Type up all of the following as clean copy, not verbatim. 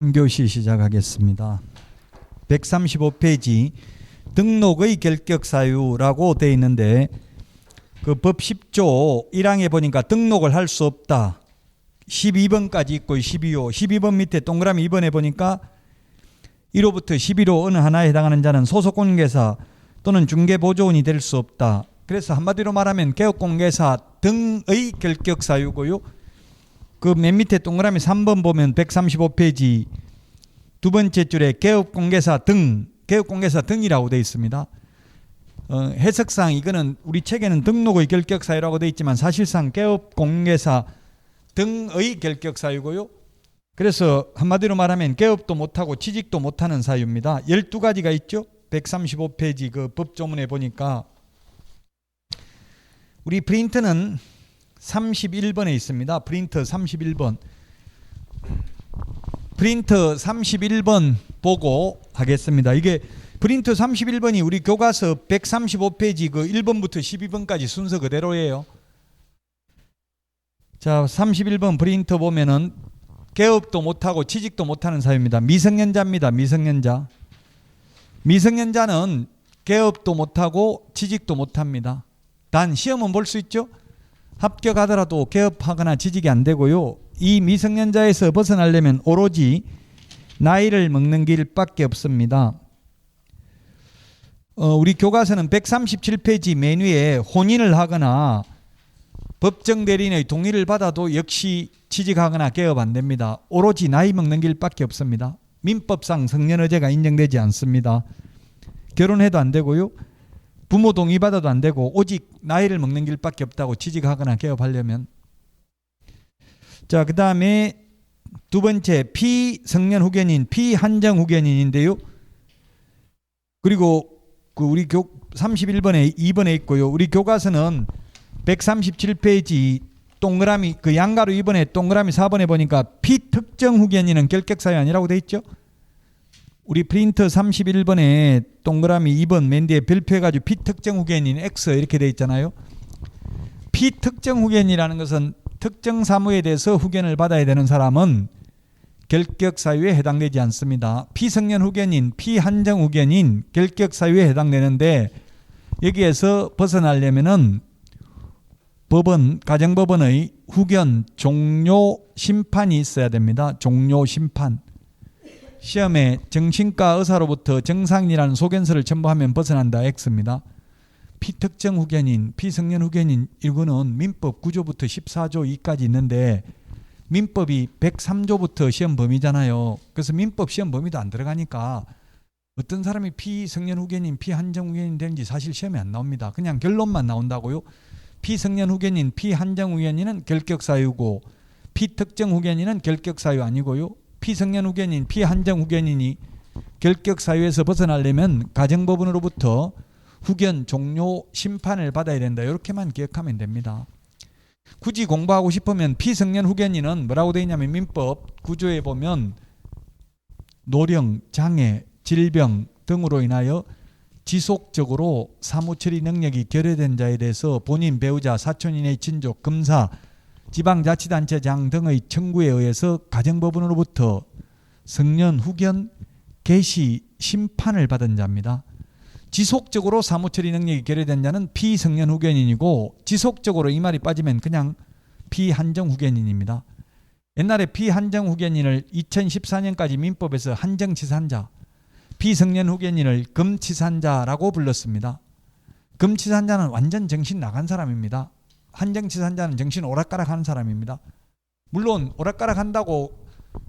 교시 시작하겠습니다. 135페이지 등록의 결격사유라고 되어 있는데 그 법 10조 1항에 보니까 등록을 할 수 없다. 12번까지 있고 12호 12번 밑에 동그라미 2번에 보니까 1호부터 11호 어느 하나에 해당하는 자는 소속공개사 또는 중개보조원이 될 수 없다. 그래서 한마디로 말하면 개업공개사 등의 결격사유고요. 그 맨 밑에 동그라미 3번 보면 135페이지 두 번째 줄에 개업공개사 등이라고 되어 있습니다. 해석상 이거는 우리 책에는 등록의 결격사유라고 되어 있지만 사실상 개업공개사 등의 결격사유고요. 그래서 한마디로 말하면 개업도 못하고 취직도 못하는 사유입니다. 12가지가 있죠. 135페이지 그 법조문에 보니까 우리 프린트는 31번에 있습니다. 프린터 31번. 프린터 31번 보고 하겠습니다. 이게 프린터 31번이 우리 교과서 135페이지 그 1번부터 12번까지 순서 그대로예요. 자, 31번 프린터 보면은 개업도 못하고 취직도 못하는 사유입니다. 미성년자입니다. 미성년자. 미성년자는 개업도 못하고 취직도 못합니다. 단 시험은 볼 수 있죠. 합격하더라도 개업하거나 취직이 안 되고요. 이 미성년자에서 벗어나려면 오로지 나이를 먹는 길밖에 없습니다. 우리 교과서는 137페이지 맨 위에 혼인을 하거나 법정 대리인의 동의를 받아도 역시 취직하거나 개업 안 됩니다. 오로지 나이 먹는 길밖에 없습니다. 민법상 성년의제가 인정되지 않습니다. 결혼해도 안 되고요. 부모 동의 받아도 안 되고 오직 나이를 먹는 길밖에 없다고 취직하거나 개업하려면. 자, 그 다음에 두 번째 피성년 후견인, 피한정 후견인인데요. 그리고 그 우리 31번에 2번에 있고요. 우리 교과서는 137페이지 동그라미 그 양가로 2번에 동그라미 4번에 보니까 피특정 후견인은 결격사유 아니라고 돼 있죠. 우리 프린터 31번에 동그라미 2번 맨 뒤에 별표해가지고 피특정 후견인 X 이렇게 돼 있잖아요. 피특정 후견이라는 것은 특정 사무에 대해서 후견을 받아야 되는 사람은 결격사유에 해당되지 않습니다. 피성년 후견인, 피한정 후견인 결격사유에 해당되는데 여기에서 벗어나려면은 법원, 가정법원의 후견 종료 심판이 있어야 됩니다. 종료 심판. 시험에 정신과 의사로부터 정상이라는 소견서를 첨부하면 벗어난다. X입니다. 피특정 후견인, 피성년 후견인 이거는 민법 9조부터 14조 2까지 있는데 민법이 103조부터 시험 범위잖아요. 그래서 민법 시험 범위도 안 들어가니까 어떤 사람이 피성년 후견인, 피한정 후견인 되는지 사실 시험에 안 나옵니다. 그냥 결론만 나온다고요. 피성년 후견인, 피한정 후견인은 결격사유고 피특정 후견인은 결격사유 아니고요. 피성년 후견인, 피한정 후견인이 결격사유에서 벗어나려면 가정법원으로부터 후견 종료 심판을 받아야 된다. 이렇게만 기억하면 됩니다. 굳이 공부하고 싶으면 피성년 후견인은 뭐라고 되어 있냐면 민법 9조에 보면 노령, 장애, 질병 등으로 인하여 지속적으로 사무처리 능력이 결여된 자에 대해서 본인, 배우자, 사촌인의 친족, 검사, 지방자치단체장 등의 청구에 의해서 가정법원으로부터 성년 후견 개시 심판을 받은 자입니다. 지속적으로 사무처리 능력이 결여된 자는 피성년 후견인이고 지속적으로 이 말이 빠지면 그냥 피한정 후견인입니다. 옛날에 피한정 후견인을 2014년까지 민법에서 한정치산자, 피성년 후견인을 금치산자라고 불렀습니다. 금치산자는 완전 정신 나간 사람입니다. 한정치산자는 정신 오락가락하는 사람입니다. 물론 오락가락한다고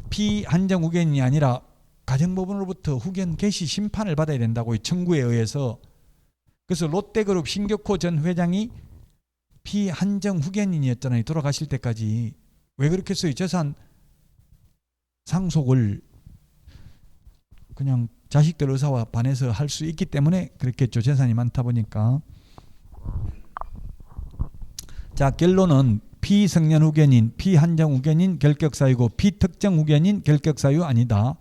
피한정 후견인이 아니라 가정법원으로부터 후견 개시 심판을 받아야 된다고 청구에 의해서. 그래서 롯데그룹 신격호 전 회장이 피한정 후견인이었잖아요. 돌아가실 때까지. 왜 그렇게 했어요? 재산 상속을 그냥 자식들 의사와 반해서 할 수 있기 때문에 그렇겠죠. 재산이 많다 보니까. 자, 결론은 피성년 후견인, 피한정 후견인 결격사유고 피특정 후견인 결격사유 아니다.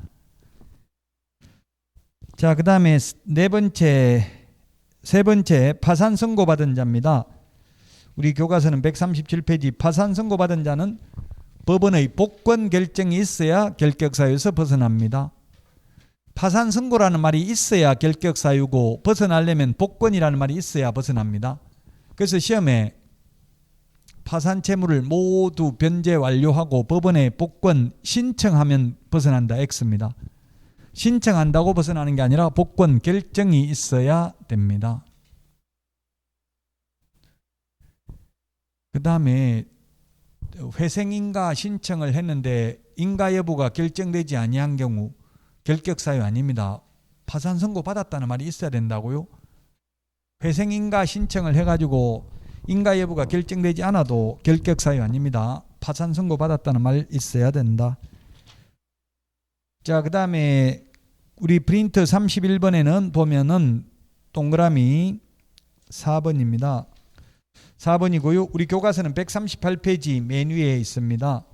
자, 그 다음에 세 번째 파산 선고받은 자입니다. 우리 교과서는 137페이지 파산 선고받은 자는 법원의 복권 결정이 있어야 결격사유에서 벗어납니다. 파산 선고라는 말이 있어야 결격사유고 벗어나려면 복권이라는 말이 있어야 벗어납니다. 그래서 시험에 파산 채무를 모두 변제 완료하고 법원에 복권 신청하면 벗어난다 X입니다. 신청한다고 벗어나는 게 아니라 복권 결정이 있어야 됩니다. 그 다음에 회생인가 신청을 했는데 인가 여부가 결정되지 아니한 경우 결격사유 아닙니다. 파산 선고 받았다는 말이 있어야 된다고요. 회생인가 신청을 해가지고 인가 여부가 결정되지 않아도 결격사유 아닙니다. 파산 선고 받았다는 말 있어야 된다. 자, 그 다음에 우리 프린트 31번에는 보면은 동그라미 4번입니다. 4번이고요. 우리 교과서는 138페이지 맨 위에 있습니다.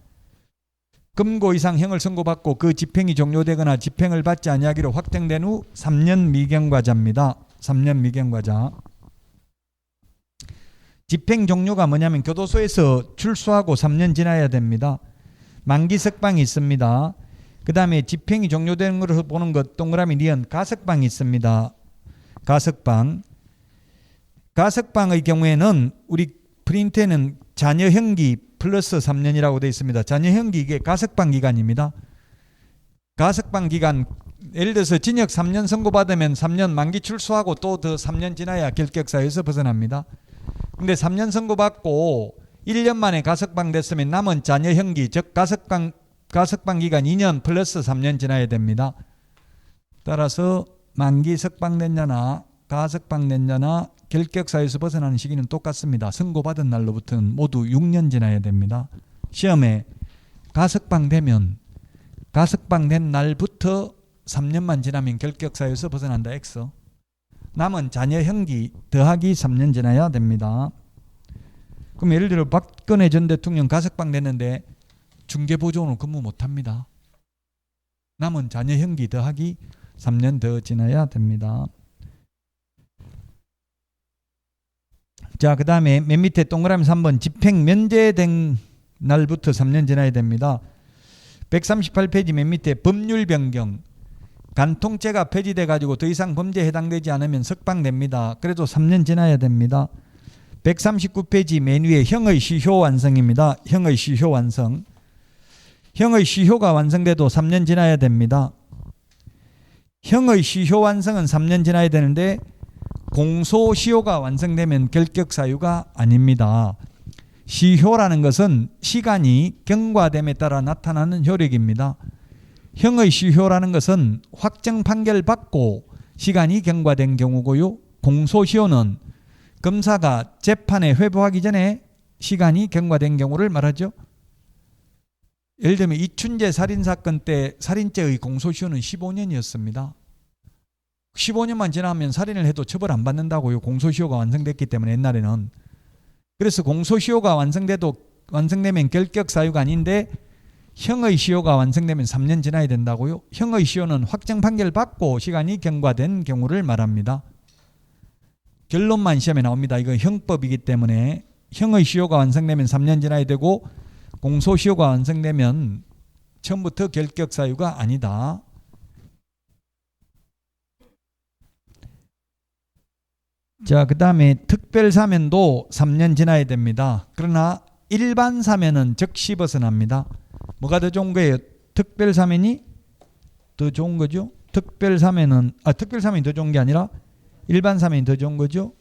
금고 이상 형을 선고받고 그 집행이 종료되거나 집행을 받지 아니하기로 확정된 후 3년 미경과자입니다. 3년 미경과자. 집행 종료가 뭐냐면 교도소에서 출소하고 3년 지나야 됩니다. 만기 석방이 있습니다. 그 다음에 집행이 종료되는 것으로 보는 것 동그라미 니은 가석방이 있습니다. 가석방. 가석방의 경우에는 우리 프린트에는 자녀형기 플러스 3년이라고 되어 있습니다. 자녀형기 이게 가석방 기간입니다. 가석방 기간 예를 들어서 징역 3년 선고받으면 3년 만기 출소하고 또 더 3년 지나야 결격사유에서 벗어납니다. 근데 3년 선고받고 1년 만에 가석방 됐으면 남은 자녀형기 즉 가석방 기간 2년 플러스 3년 지나야 됩니다. 따라서 만기 석방됐냐나 가석방됐냐나 결격사유에서 벗어나는 시기는 똑같습니다. 선고받은 날로부터는 모두 6년 지나야 됩니다. 시험에 가석방되면 가석방된 날부터 3년만 지나면 결격사유에서 벗어난다 X. 남은 자녀형기 더하기 3년 지나야 됩니다. 그럼 예를 들어 박근혜 전 대통령 가석방됐는데 중개보조원으로 근무 못합니다. 남은 자녀형기 더하기 3년 더 지나야 됩니다. 자, 그 다음에 맨 밑에 동그라미 3번 집행 면제된 날부터 3년 지나야 됩니다. 138페이지 맨 밑에 법률 변경. 간통죄가 폐지돼 가지고 더 이상 범죄에 해당되지 않으면 석방됩니다. 그래도 3년 지나야 됩니다. 139페이지 맨 위에 형의 시효 완성입니다. 형의 시효 완성. 형의 시효가 완성돼도 3년 지나야 됩니다. 형의 시효 완성은 3년 지나야 되는데 공소시효가 완성되면 결격사유가 아닙니다. 시효라는 것은 시간이 경과됨에 따라 나타나는 효력입니다. 형의 시효라는 것은 확정 판결 받고 시간이 경과된 경우고요. 공소시효는 검사가 재판에 회부하기 전에 시간이 경과된 경우를 말하죠. 예를 들면 이춘재 살인사건 때 살인죄의 공소시효는 15년이었습니다. 15년만 지나면 살인을 해도 처벌 안 받는다고요. 공소시효가 완성됐기 때문에 옛날에는. 그래서 공소시효가 완성되면 결격사유가 아닌데 형의 시효가 완성되면 3년 지나야 된다고요. 형의 시효는 확정 판결 받고 시간이 경과된 경우를 말합니다. 결론만 시험에 나옵니다. 이건 형법이기 때문에 형의 시효가 완성되면 3년 지나야 되고 공소시효가 완성되면 처음부터 결격사유가 아니다. 자, 그 다음에 특별사면도 3년 지나야 됩니다. 그러나 일반 사면은 즉시 벗어납니다. 뭐가 더 좋은 거예요? 특별사면이 더 좋은 거죠? 특별사면이 더 좋은 게 아니라 일반 사면이 더 좋은 거죠?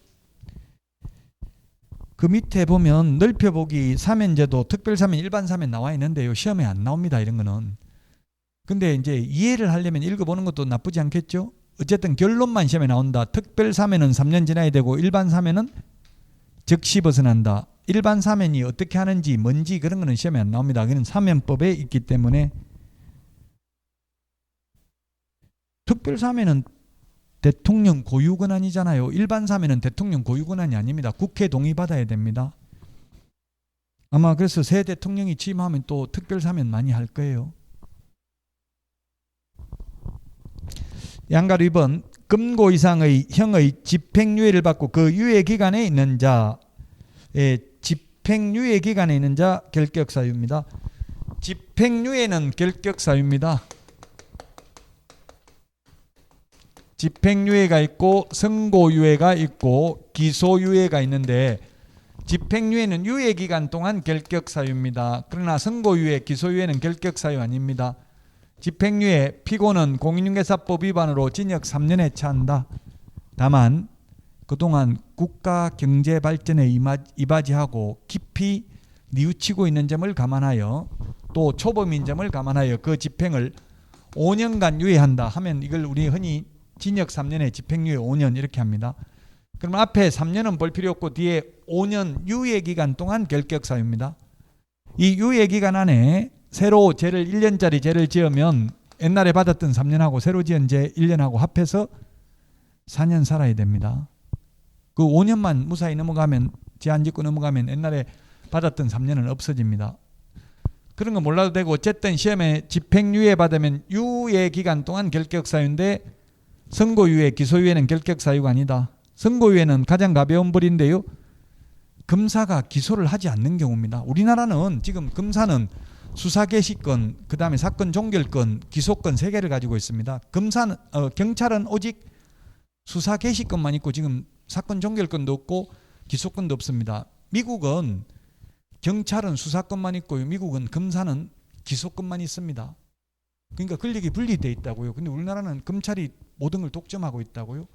그 밑에 보면 넓혀보기 사면제도 특별사면, 일반사면 나와 있는데요. 시험에 안 나옵니다. 이런 거는. 근데 이제 이해를 하려면 읽어보는 것도 나쁘지 않겠죠? 어쨌든 결론만 시험에 나온다. 특별사면은 3년 지나야 되고 일반사면은 즉시 벗어난다. 일반사면이 어떻게 하는지 뭔지 그런 거는 시험에 안 나옵니다. 그는 사면법에 있기 때문에. 특별사면은 대통령 고유권한이잖아요. 일반사면은 대통령 고유권한이 아닙니다. 국회 동의받아야 됩니다. 아마 그래서 새 대통령이 취임하면 또 특별사면 많이 할 거예요. 양가로 2번 금고 이상의 형의 집행유예를 받고 그 유예 기간에 있는 자의 집행유예 기간에 있는 자 결격사유입니다. 집행유예는 결격사유입니다. 집행유예가 있고 선고유예가 있고 기소유예가 있는데 집행유예는 유예기간 동안 결격사유입니다. 그러나 선고유예, 기소유예는 결격사유 아닙니다. 집행유예, 피고는 공인중개사법 위반으로 징역 3년에 처한다. 다만 그동안 국가 경제 발전에 이바지하고 깊이 뉘우치고 있는 점을 감안하여 또 초범인 점을 감안하여 그 집행을 5년간 유예한다 하면 이걸 우리 흔히 징역 3년에 집행유예 5년 이렇게 합니다. 그럼 앞에 3년은 볼 필요 없고 뒤에 5년 유예기간 동안 결격사유입니다. 이 유예기간 안에 새로 죄를 1년짜리 죄를 지으면 옛날에 받았던 3년하고 새로 지은 죄 1년하고 합해서 4년 살아야 됩니다. 그 5년만 무사히 넘어가면 죄 안 짓고 넘어가면 옛날에 받았던 3년은 없어집니다. 그런 거 몰라도 되고 어쨌든 시험에 집행유예 받으면 유예기간 동안 결격사유인데 선고유예, 기소유예는 결격사유가 아니다. 선고유예는 가장 가벼운 벌인데요. 검사가 기소를 하지 않는 경우입니다. 우리나라는 지금 검사는 수사 개시권, 그 다음에 사건 종결권, 기소권 3개를 가지고 있습니다. 경찰은 오직 수사 개시권만 있고 지금 사건 종결권도 없고 기소권도 없습니다. 미국은 경찰은 수사권만 있고요. 미국은 검사는 기소권만 있습니다. 그러니까 권력이 분리되어 있다고요. 근데 우리나라는 검찰이 모든 걸 독점하고 있다고요.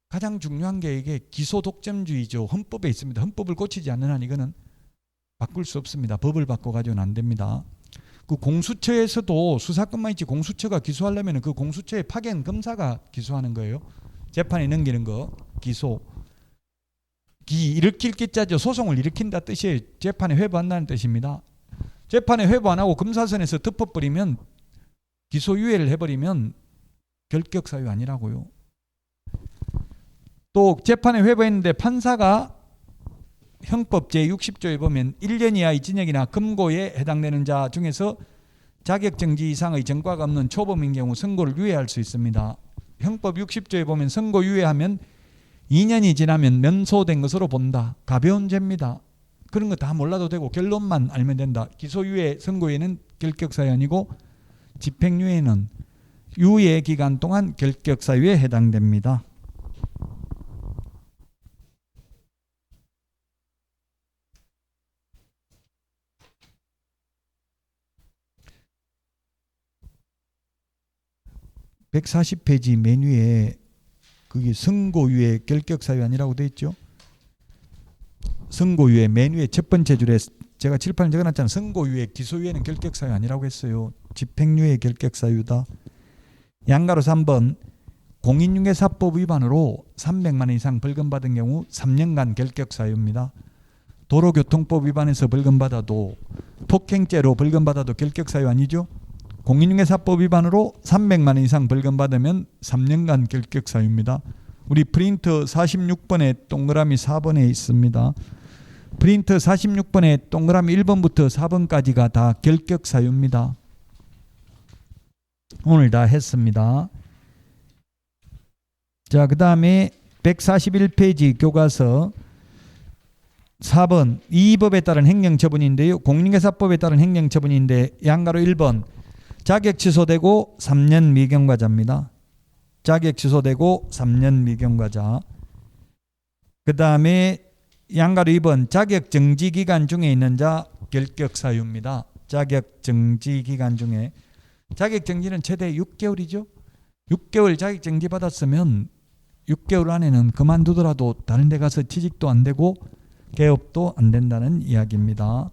가장 중요한 게 이게 기소 독점주의죠. 헌법에 있습니다. 헌법을 고치지 않는 한 이거는 바꿀 수 없습니다. 법을 바꿔가지고는 안 됩니다. 그 공수처에서도 수사권만 있지 공수처가 기소하려면 그 공수처에 파견 검사가 기소하는 거예요. 재판에 넘기는 거 기소. 일으킬 기자죠. 소송을 일으킨다 뜻이에요. 재판에 회부한다는 뜻입니다. 재판에 회부 안 하고 검사선에서 덮어버리면 기소유예를 해버리면 결격사유 아니라고요. 또 재판에 회부했는데 판사가 형법 제60조에 보면 1년 이하의 징역이나 금고에 해당되는 자 중에서 자격정지 이상의 전과가 없는 초범인 경우 선고를 유예할 수 있습니다. 형법 60조에 보면 선고 유예하면 2년이 지나면 면소된 것으로 본다. 가벼운 죄입니다. 그런 거 다 몰라도 되고 결론만 알면 된다. 기소유예, 선고유예는 결격사유 아니고 집행유예는 유예 기간 동안 결격사유에 해당됩니다. (140페이지) 메뉴에 그게 선고유예 결격사유 아니라고 되어 있죠. 선고유예 메뉴의 첫 번째 줄에 제가 칠판을 적어놨잖아요. 선고유예, 기소유예는 결격사유 아니라고 했어요. 집행유예 결격사유다. 양가로 3번 공인중개사법 위반으로 300만 원 이상 벌금받은 경우 3년간 결격사유입니다. 도로교통법 위반해서 벌금받아도 폭행죄로 벌금받아도 결격사유 아니죠. 공인중개사법 위반으로 300만 원 이상 벌금받으면 3년간 결격사유입니다. 우리 프린트 46번에 동그라미 4번에 있습니다. 프린트 46번에 동그라미 1번부터 4번까지가 다 결격사유입니다. 오늘 다 했습니다. 자, 그 다음에 141페이지 교과서 4번 이 법에 따른 행정처분인데요. 공인중개사법에 따른 행정처분인데 양가로 1번 자격 취소되고 3년 미경과자입니다. 자격 취소되고 3년 미경과자. 그 다음에 양가로 2번 자격 정지 기간 중에 있는 자 결격사유입니다. 자격 정지 기간 중에 자격 정지는 최대 6개월이죠. 6개월 자격 정지 받았으면 6개월 안에는 그만두더라도 다른 데 가서 취직도 안 되고 개업도 안 된다는 이야기입니다.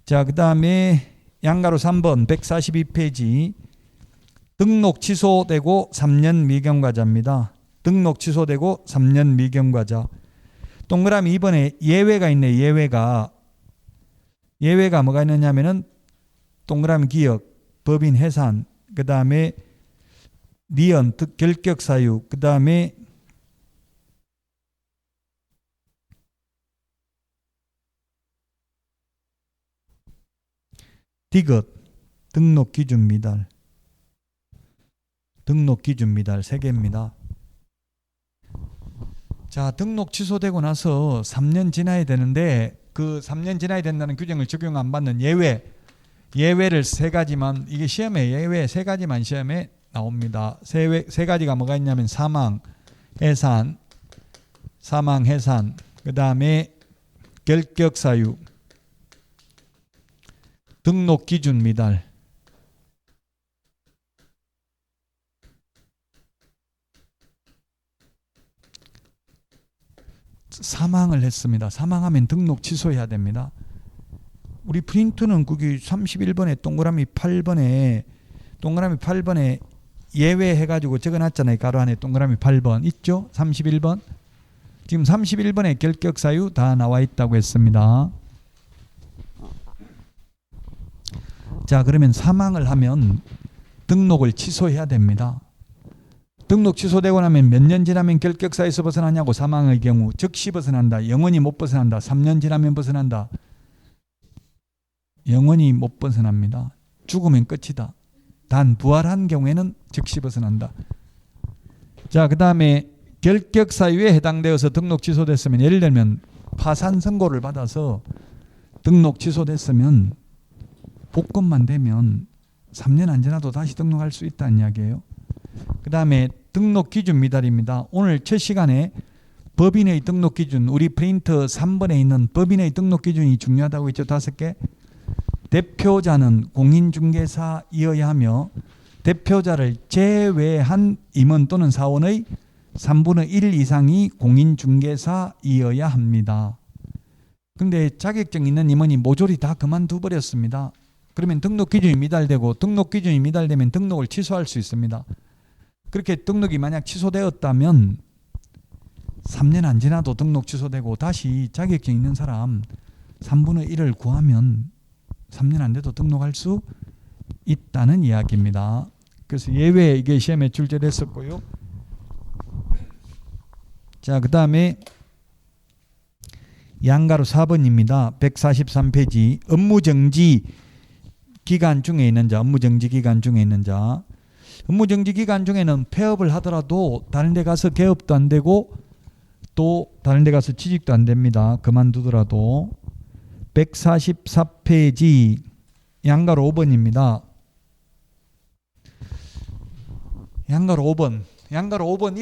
자, 그 다음에 양가로 3번 142페이지 등록 취소되고 3년 미경과자입니다. 등록 취소되고 3년 미경과자. 동그라미 2번에 예외가 있네. 예외가 뭐가 있느냐면은 동그라미 기억, 법인 해산, 그 다음에 니은, 결격사유, 그 다음에 디귿, 등록기준 미달. 등록기준 미달 3개입니다. 자, 등록 취소되고 나서 3년 지나야 되는데 그 3년 지나야 된다는 규정을 적용 안 받는 예외 예외를 세 가지만, 이게 시험에 예외 세 가지만 시험에 나옵니다. 세 가지가 뭐가 있냐면 사망, 해산, 그 다음에 결격 사유, 등록 기준 미달. 사망을 했습니다. 사망하면 등록 취소해야 됩니다. 우리 프린트는 거기 31번에 동그라미 8번에 예외해가지고 적어놨잖아요. 가로 안에 동그라미 8번 있죠? 31번. 지금 31번에 결격 사유 다 나와 있다고 했습니다. 자, 그러면 사망을 하면 등록을 취소해야 됩니다. 등록 취소되고 나면 몇 년 지나면 결격 사유에서 벗어나냐고. 사망의 경우 즉시 벗어난다. 영원히 못 벗어난다. 3년 지나면 벗어난다. 영원히 못 벗어납니다. 죽으면 끝이다. 단 부활한 경우에는 즉시 벗어난다. 자, 그 다음에 결격 사유에 해당되어서 등록 취소됐으면, 예를 들면 파산 선고를 받아서 등록 취소됐으면 복권만 되면 3년 안 지나도 다시 등록할 수 있다는 이야기예요. 그 다음에 등록 기준 미달입니다. 오늘 첫 시간에 법인의 등록 기준, 우리 프린트 3번에 있는 법인의 등록 기준이 중요하다고 했죠. 5개. 대표자는 공인중개사이어야 하며 대표자를 제외한 임원 또는 사원의 3분의 1 이상이 공인중개사이어야 합니다. 근데 자격증 있는 임원이 모조리 다 그만둬 버렸습니다. 그러면 등록 기준이 미달되고, 등록 기준이 미달되면 등록을 취소할 수 있습니다. 그렇게 등록이 만약 취소되었다면 3년 안 지나도 등록 취소되고, 다시 자격증 있는 사람 3분의 1을 구하면 3년 안 돼도 등록할 수 있다는 이야기입니다. 그래서 예외, 이게 시험에 출제됐었고요. 자, 그 다음에 양가로 4번입니다. 143페이지. 업무정지 기간 중에 있는 자, 업무정지 기간 중에 있는 자. 업무정지 기간 중에는 폐업을 하더라도 다른 데 가서 개업도 안 되고 또 다른 데 가서 취직도 안 됩니다. 그만두더라도. 144페이지 양가로 5번입니다. 양가로 5번. 양가로 5번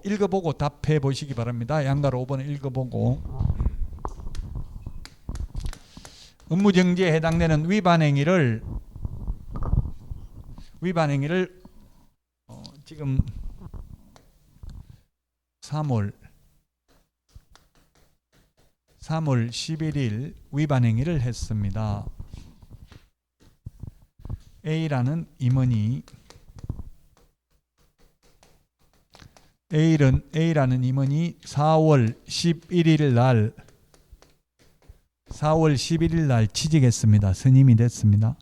읽어보고 답해 보시기 바랍니다. 양가로 5번을 읽어보고. 업무정지에 해당되는 위반 행위를 지금 3월 11일 위반 행위를 했습니다. A라는 임원이 A라는 임원이 4월 11일 날 취직했습니다. 선임이 됐습니다.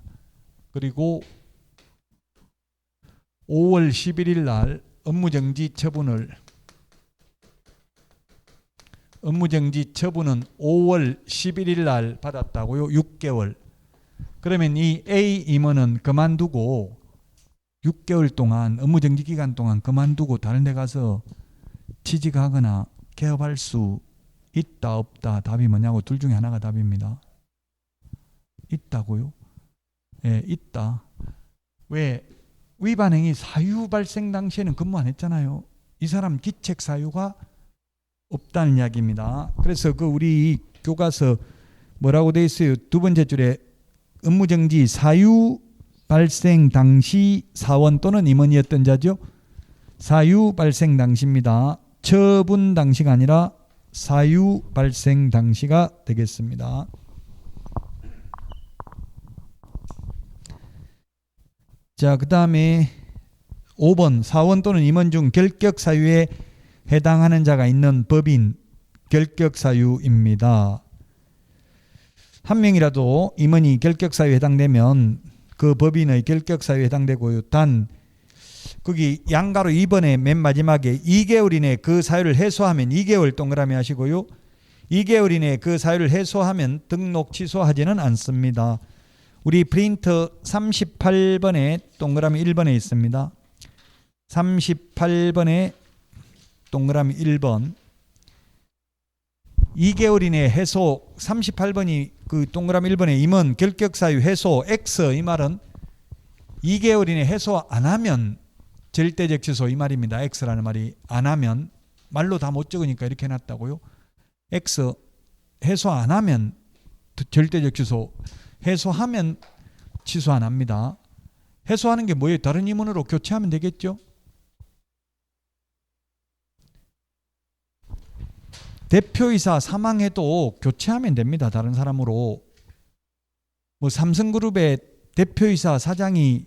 그리고 5월 11일 날 업무정지 처분은 5월 11일 날 받았다고요. 6개월. 그러면 이 A 임원은 그만두고 6개월 동안, 업무정지 기간 동안 그만두고 다른 데 가서 취직하거나 개업할 수 있다 없다? 답이 뭐냐고. 둘 중에 하나가 답입니다. 있다고요? 예, 있다. 왜? 위반행위 사유 발생 당시에는 근무 안 했잖아요. 이 사람 기책 사유가 없다는 이야기입니다. 그래서 그 우리 교과서 뭐라고 돼 있어요? 두 번째 줄에 업무정지 사유 발생 당시 사원 또는 임원이었던 자죠. 사유 발생 당시입니다. 처분 당시가 아니라 사유 발생 당시가 되겠습니다. 자, 그 다음에 5번 사원 또는 임원 중 결격 사유에 해당하는 자가 있는 법인 결격 사유입니다. 한 명이라도 임원이 결격 사유에 해당되면 그 법인의 결격 사유에 해당되고요. 단 거기 양가로 2번에 맨 마지막에 2개월 이내 그 사유를 해소하면 2개월 동그라미 하시고요. 2개월 이내 그 사유를 해소하면 등록 취소하지는 않습니다. 우리 프린터 38번에 동그라미 1번에 있습니다. 38번에 동그라미 1번. 2개월 이내 해소 38번이 그 동그라미 1번에 임은 결격사유 해소 X 이 말은 2개월 이내 해소 안 하면 절대적 취소 이 말입니다. X라는 말이 안 하면 말로 다 못 적으니까 이렇게 해놨다고요. X 해소 안 하면 절대적 취소 해소하면 취소 안 합니다. 해소하는 게 뭐예요? 다른 임원으로 교체하면 되겠죠. 대표이사 사망해도 교체하면 됩니다. 다른 사람으로. 뭐 삼성그룹의 대표이사 사장이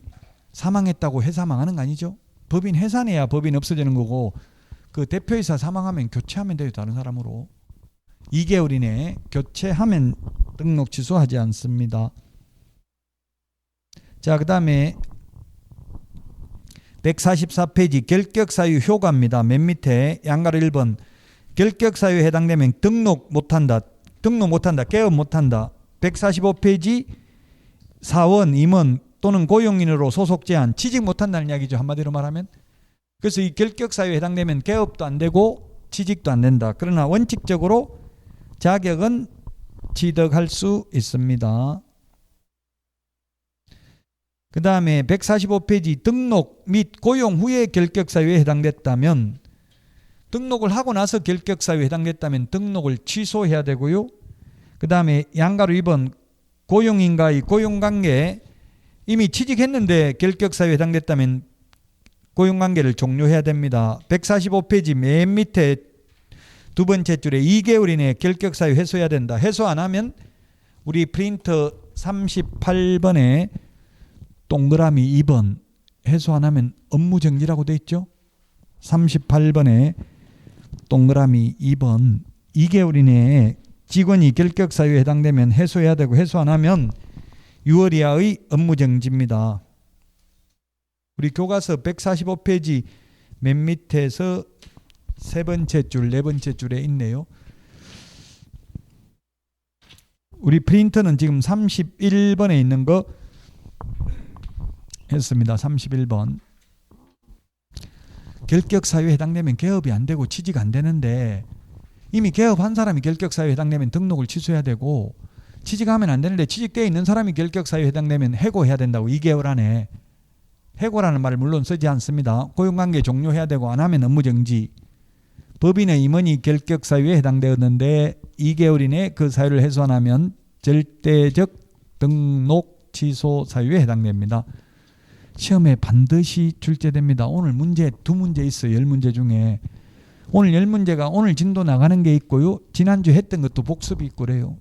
사망했다고 회사 망하는 거 아니죠? 법인 해산해야 법인 없어지는 거고 그 대표이사 사망하면 교체하면 돼요. 다른 사람으로. 2개월 이내에 교체하면 등록 취소하지 않습니다. 자, 그 다음에 144페이지 결격사유 효과입니다. 맨 밑에 양가로 1번 결격사유에 해당되면 등록 못한다. 개업 못한다. 145페이지 사원, 임원 또는 고용인으로 소속 제한, 취직 못한다는 이야기죠. 한마디로 말하면. 그래서 이 결격사유에 해당되면 개업도 안 되고 취직도 안 된다. 그러나 원칙적으로 자격은 취득할 수 있습니다. 그 다음에 145페이지 등록 및 고용 후에 결격사유에 해당됐다면 등록을 하고 나서 결격사유에 해당됐다면 등록을 취소해야 되고요. 그 다음에 양가로 2번 고용인과의 고용관계 이미 취직했는데 결격사유에 해당됐다면 고용관계를 종료해야 됩니다. 145페이지 맨 밑에 두 번째 줄에 2개월 이내에 결격사유 해소해야 된다. 해소 안 하면 우리 프린터 38번에 동그라미 2번 해소 안 하면 업무정지라고 돼 있죠. 38번에 동그라미 2번 2개월 이내에 직원이 결격사유에 해당되면 해소해야 되고 해소 안 하면 6월 이하의 업무정지입니다. 우리 교과서 145페이지 맨 밑에서 세 번째 줄, 네 번째 줄에 있네요. 우리 프린터는 지금 31번에 있는 거 했습니다. 31번. 결격사유에 해당되면 개업이 안 되고 취직 안 되는데 이미 개업한 사람이 결격사유에 해당되면 등록을 취소해야 되고 취직하면 안 되는데 취직되어 있는 사람이 결격사유에 해당되면 해고해야 된다고 2개월 안에. 해고라는 말을 물론 쓰지 않습니다. 고용관계 종료해야 되고 안 하면 업무정지. 법인의 임원이 결격사유에 해당되었는데 2개월 이내 그 사유를 해소 안 하면 절대적 등록 취소 사유에 해당됩니다. 시험에 반드시 출제됩니다. 오늘 문제 2문제 있어요. 10문제 중에. 오늘 10문제가 오늘 진도 나가는 게 있고요. 지난주 했던 것도 복습이 있고 그래요.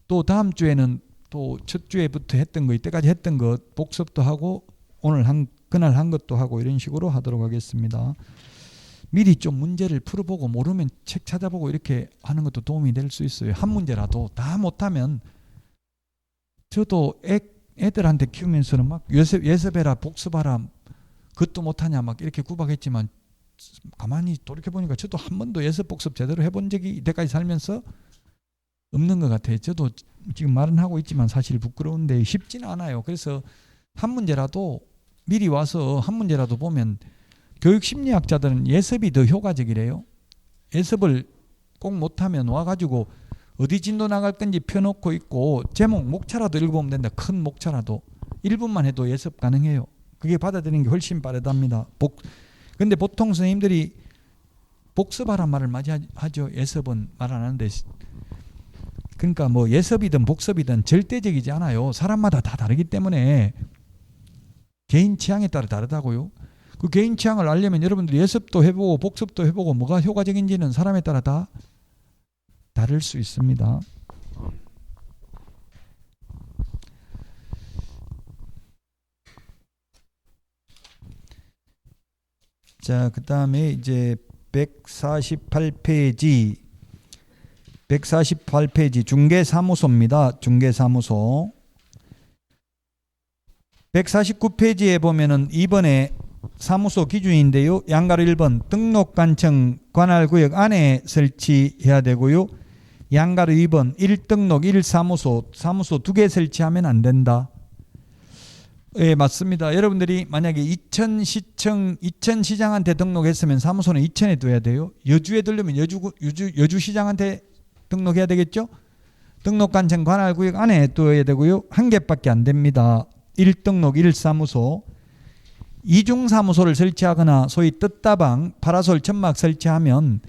또 다음 주에는 또 첫 주에부터 했던 거 이때까지 했던 것 복습도 하고 오늘 그날 한 것도 하고 이런 식으로 하도록 하겠습니다. 미리 좀 문제를 풀어보고 모르면 책 찾아보고 이렇게 하는 것도 도움이 될 수 있어요. 한 문제라도 다 못하면 저도 애들한테 키우면서는 막 예습해라 복습하라 그것도 못하냐 막 이렇게 구박했지만 가만히 돌이켜보니까 저도 한 번도 예습 복습 제대로 해본 적이 이때까지 살면서 없는 것 같아요. 저도 지금 말은 하고 있지만 사실 부끄러운데 쉽지는 않아요. 그래서 한 문제라도 미리 와서 한 문제라도 보면 교육심리학자들은 예습이 더 효과적이래요. 예습을 꼭 못하면 와가지고 어디 진도 나갈 건지 펴놓고 있고 제목 목차라도 읽어보면 된다. 큰 목차라도 1분만 해도 예습 가능해요. 그게 받아들이는 게 훨씬 빠르답니다. 근데 보통 선생님들이 복습하란 말을 많이 하죠. 예습은 말 안 하는데. 그러니까 뭐 예습이든 복습이든 절대적이지 않아요. 사람마다 다 다르기 때문에 개인 취향에 따라 다르다고요. 그 개인 취향을 알려면 여러분들이 예습도 해보고 복습도 해보고 뭐가 효과적인지는 사람에 따라 다 다를 수 있습니다. 자, 그 다음에 이제 148페이지 중개사무소입니다. 중개사무소. 149페이지에 보면은 2번에 사무소 기준인데요. 양가로 1번 등록관청 관할구역 안에 설치해야 되고요. 양가로 2번 1등록 1사무소 2개 설치하면 안 된다. 예, 맞습니다. 여러분들이 만약에 이천시장한테 등록했으면 사무소는 이천에 둬야 돼요. 여주에 두려면 여주시장한테 등록해야 되겠죠. 등록관청 관할구역 안에 둬야 되고요. 한 개밖에 안 됩니다. 1등록 1사무소. 이중사무소를 설치하거나 소위 뜻다방, 파라솔 천막 설치하면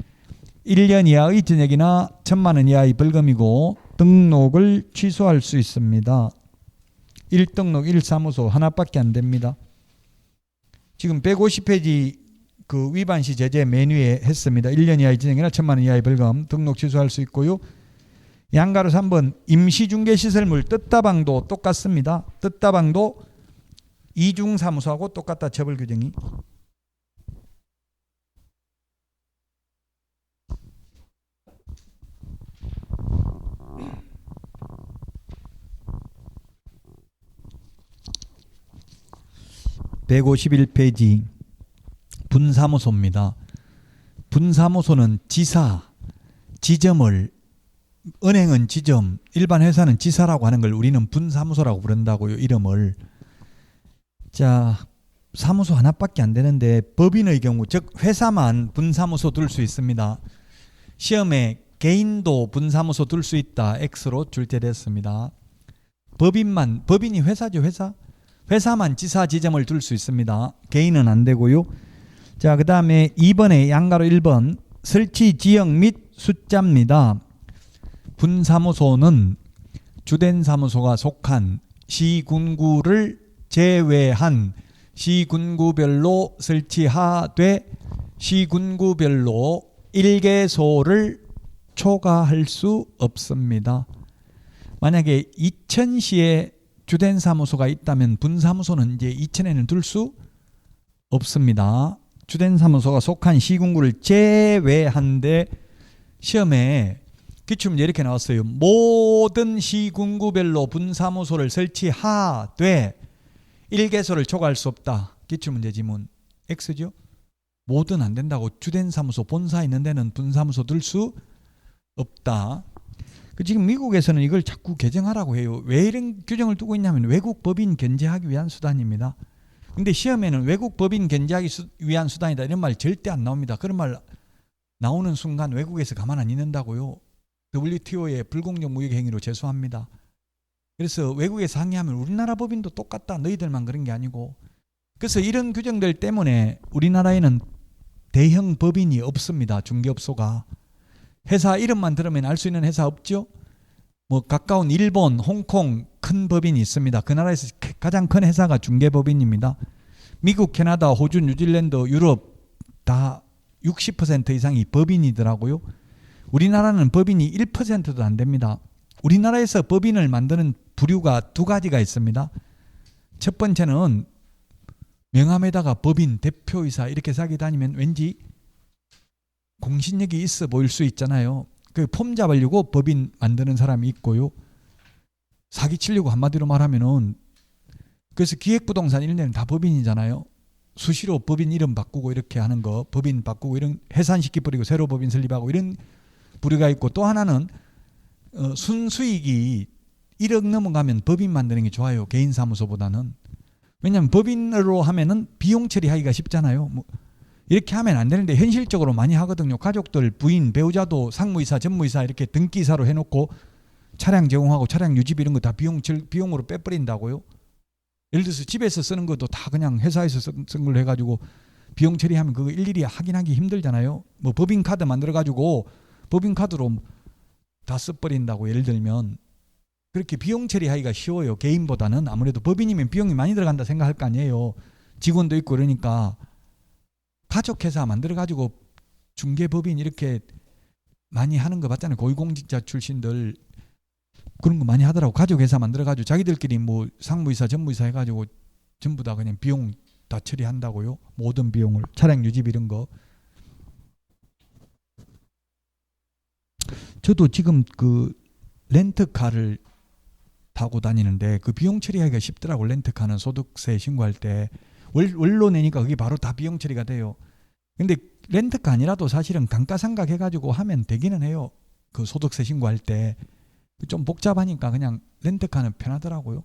1년 이하의 전역이나 1,000만 원 이하의 벌금이고 등록을 취소할 수 있습니다. 1등록 1사무소 하나밖에 안 됩니다. 지금 150페이지 그 위반 시 제재 메뉴에 했습니다. 1년 이하의 전역이나 1,000만 원 이하의 벌금 등록 취소할 수 있고요. 양가로 3번 임시중개시설물 뜻다방도 똑같습니다. 뜻다방도 이중사무소하고 똑같다. 처벌 규정이. (151페이지) 분사무소입니다. 분사무소는 지사, 지점을, 은행은 지점, 일반 회사는 지사라고 하는 걸 우리는 분사무소라고 부른다고요. 이름을. 자, 사무소 하나밖에 안 되는데 법인의 경우, 즉 회사만 분사무소 둘 수 있습니다. 시험에 개인도 분사무소 둘 수 있다. X로 출제됐습니다. 법인이 회사죠. 회사만 지사, 지점을 둘 수 있습니다. 개인은 안 되고요. 자, 그 다음에 2번에 양가로 1번 설치 지역 및 숫자입니다. 분사무소는 주된 사무소가 속한 시군구를 제외한 시군구별로 설치하되 시군구별로 1개소를 초과할 수 없습니다. 만약에 이천시에 주된 사무소가 있다면 분사무소는 이제 이천에는 둘 수 없습니다. 주된 사무소가 속한 시군구를 제외한데 시험에 기출문제 이렇게 나왔어요. 모든 시군구별로 분사무소를 설치하되 1개소를 초과할 수 없다. 기출문제 지문 X죠. 모든 안 된다고. 주된 사무소 본사 있는 데는 분사무소 둘 수 없다. 지금 미국에서는 이걸 자꾸 개정하라고 해요. 왜 이런 규정을 두고 있냐면 외국 법인 견제하기 위한 수단입니다. 근데 시험에는 외국 법인 견제하기 위한 수단이다 이런 말 절대 안 나옵니다. 그런 말 나오는 순간 외국에서 가만 안 있는다고요. WTO의 불공정 무역 행위로 제소합니다. 그래서 외국에서 항의하면 우리나라 법인도 똑같다. 너희들만 그런 게 아니고. 그래서 이런 규정들 때문에 우리나라에는 대형 법인이 없습니다. 중개업소가. 회사 이름만 들으면 알 수 있는 회사 없죠. 뭐 가까운 일본, 홍콩 큰 법인이 있습니다. 그 나라에서 가장 큰 회사가 중개법인입니다. 미국, 캐나다, 호주, 뉴질랜드, 유럽 다 60% 이상이 법인이더라고요. 우리나라는 법인이 1%도 안 됩니다. 우리나라에서 법인을 만드는 부류가 두 가지가 있습니다. 첫 번째는 명함에다가 법인 대표이사 이렇게 싸게 다니면 왠지 공신력이 있어 보일 수 있잖아요. 그 폼 잡으려고 법인 만드는 사람이 있고요. 사기치려고 한마디로 말하면은, 그래서 기획부동산 이런 데는 다 법인이잖아요. 수시로 법인 이름 바꾸고 이렇게 하는 거, 법인 바꾸고 이런 해산시키 버리고 새로 법인 설립하고 이런 부류가 있고, 또 하나는 순수익이 1억 넘어가면 법인 만드는 게 좋아요. 개인 사무소보다는. 왜냐하면 법인으로 하면은 비용 처리하기가 쉽잖아요. 뭐 이렇게 하면 안 되는데 현실적으로 많이 하거든요. 가족들, 부인, 배우자도 상무이사, 전무이사 이렇게 등기이사로 해놓고 차량 제공하고 차량 유지비 이런 거 다 비용으로 빼버린다고요. 예를 들어서 집에서 쓰는 것도 다 그냥 회사에서 쓴 걸로 해가지고 비용 처리하면 그거 일일이 확인하기 힘들잖아요. 뭐 법인카드 만들어가지고 법인카드로 다 써버린다고 예를 들면 그렇게 비용 처리하기가 쉬워요. 개인보다는. 아무래도 법인이면 비용이 많이 들어간다 생각할 거 아니에요. 직원도 있고 그러니까. 가족회사 만들어가지고 중개법인 이렇게 많이 하는 거 봤잖아요. 고위공직자 출신들 그런 거 많이 하더라고. 가족회사 만들어가지고 자기들끼리 뭐 상무이사, 전무이사 해가지고 전부 다 그냥 비용 다 처리한다고요. 모든 비용을. 차량 유지비 이런 거. 저도 지금 그 렌트카를 타고 다니는데 그 비용 처리하기가 쉽더라고. 렌트카는 소득세 신고할 때 월로 내니까 그게 바로 다 비용 처리가 돼요. 근데 렌트카 아니라도 사실은 감가상각 해가지고 하면 되기는 해요. 그 소득세 신고할 때 좀 복잡하니까 그냥 렌트카는 편하더라고요.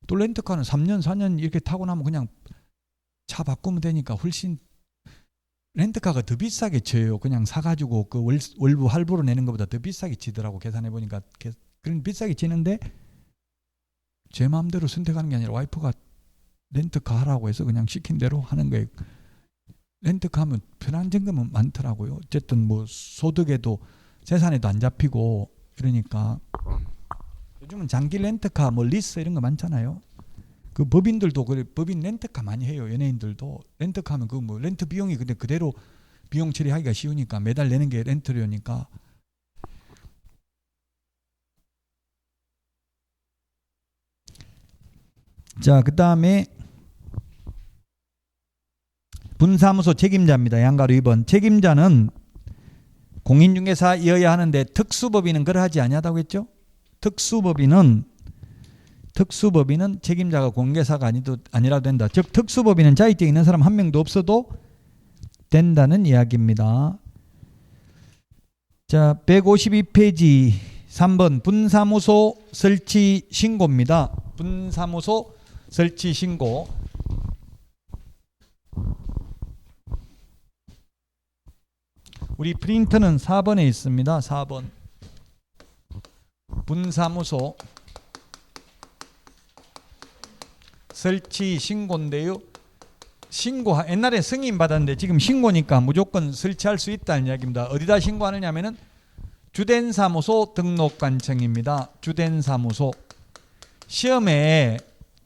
또 렌트카는 3년 4년 이렇게 타고 나면 그냥 차 바꾸면 되니까 훨씬 렌트카가 더 비싸게 쳐요. 그냥 사가지고 그 월부 할부로 내는 것보다 더 비싸게 치더라고. 계산해 보니까 그런 비싸게 치는데 제 마음대로 선택하는 게 아니라 와이프가 렌트카 하라고 해서 그냥 시킨 대로 하는 거예요. 렌트카 하면 편한 점은 많더라고요. 어쨌든 뭐 소득에도 재산에도 안 잡히고 이러니까 요즘은 장기 렌트카 뭐 리스 이런 거 많잖아요. 그 법인들도 그래, 법인 렌트카 많이 해요. 연예인들도 렌트카 하면 그 뭐 렌트 비용이 근데 그대로 비용 처리하기가 쉬우니까 매달 내는 게 렌트료니까. 자, 그다음에 분사무소 책임자입니다. 양가로 2번. 책임자는 공인중개사이어야 하는데 특수법인은 그러하지 아니하다고 했죠. 특수법인은 책임자가 공개사가 아니라도 된다. 즉 특수법인은 자격증 있는 사람 한 명도 없어도 된다는 이야기입니다. 자, 152페이지 3번 분사무소 설치 신고입니다. 분사무소 설치 신고. 우리 프린터는 4번에 있습니다. 4번 분사무소 설치 신고인데요. 옛날에 승인 받았는데 지금 신고니까 무조건 설치할 수 있다는 이야기입니다. 어디다 신고하느냐면은 주된 사무소 등록관청입니다. 주된 사무소. 시험에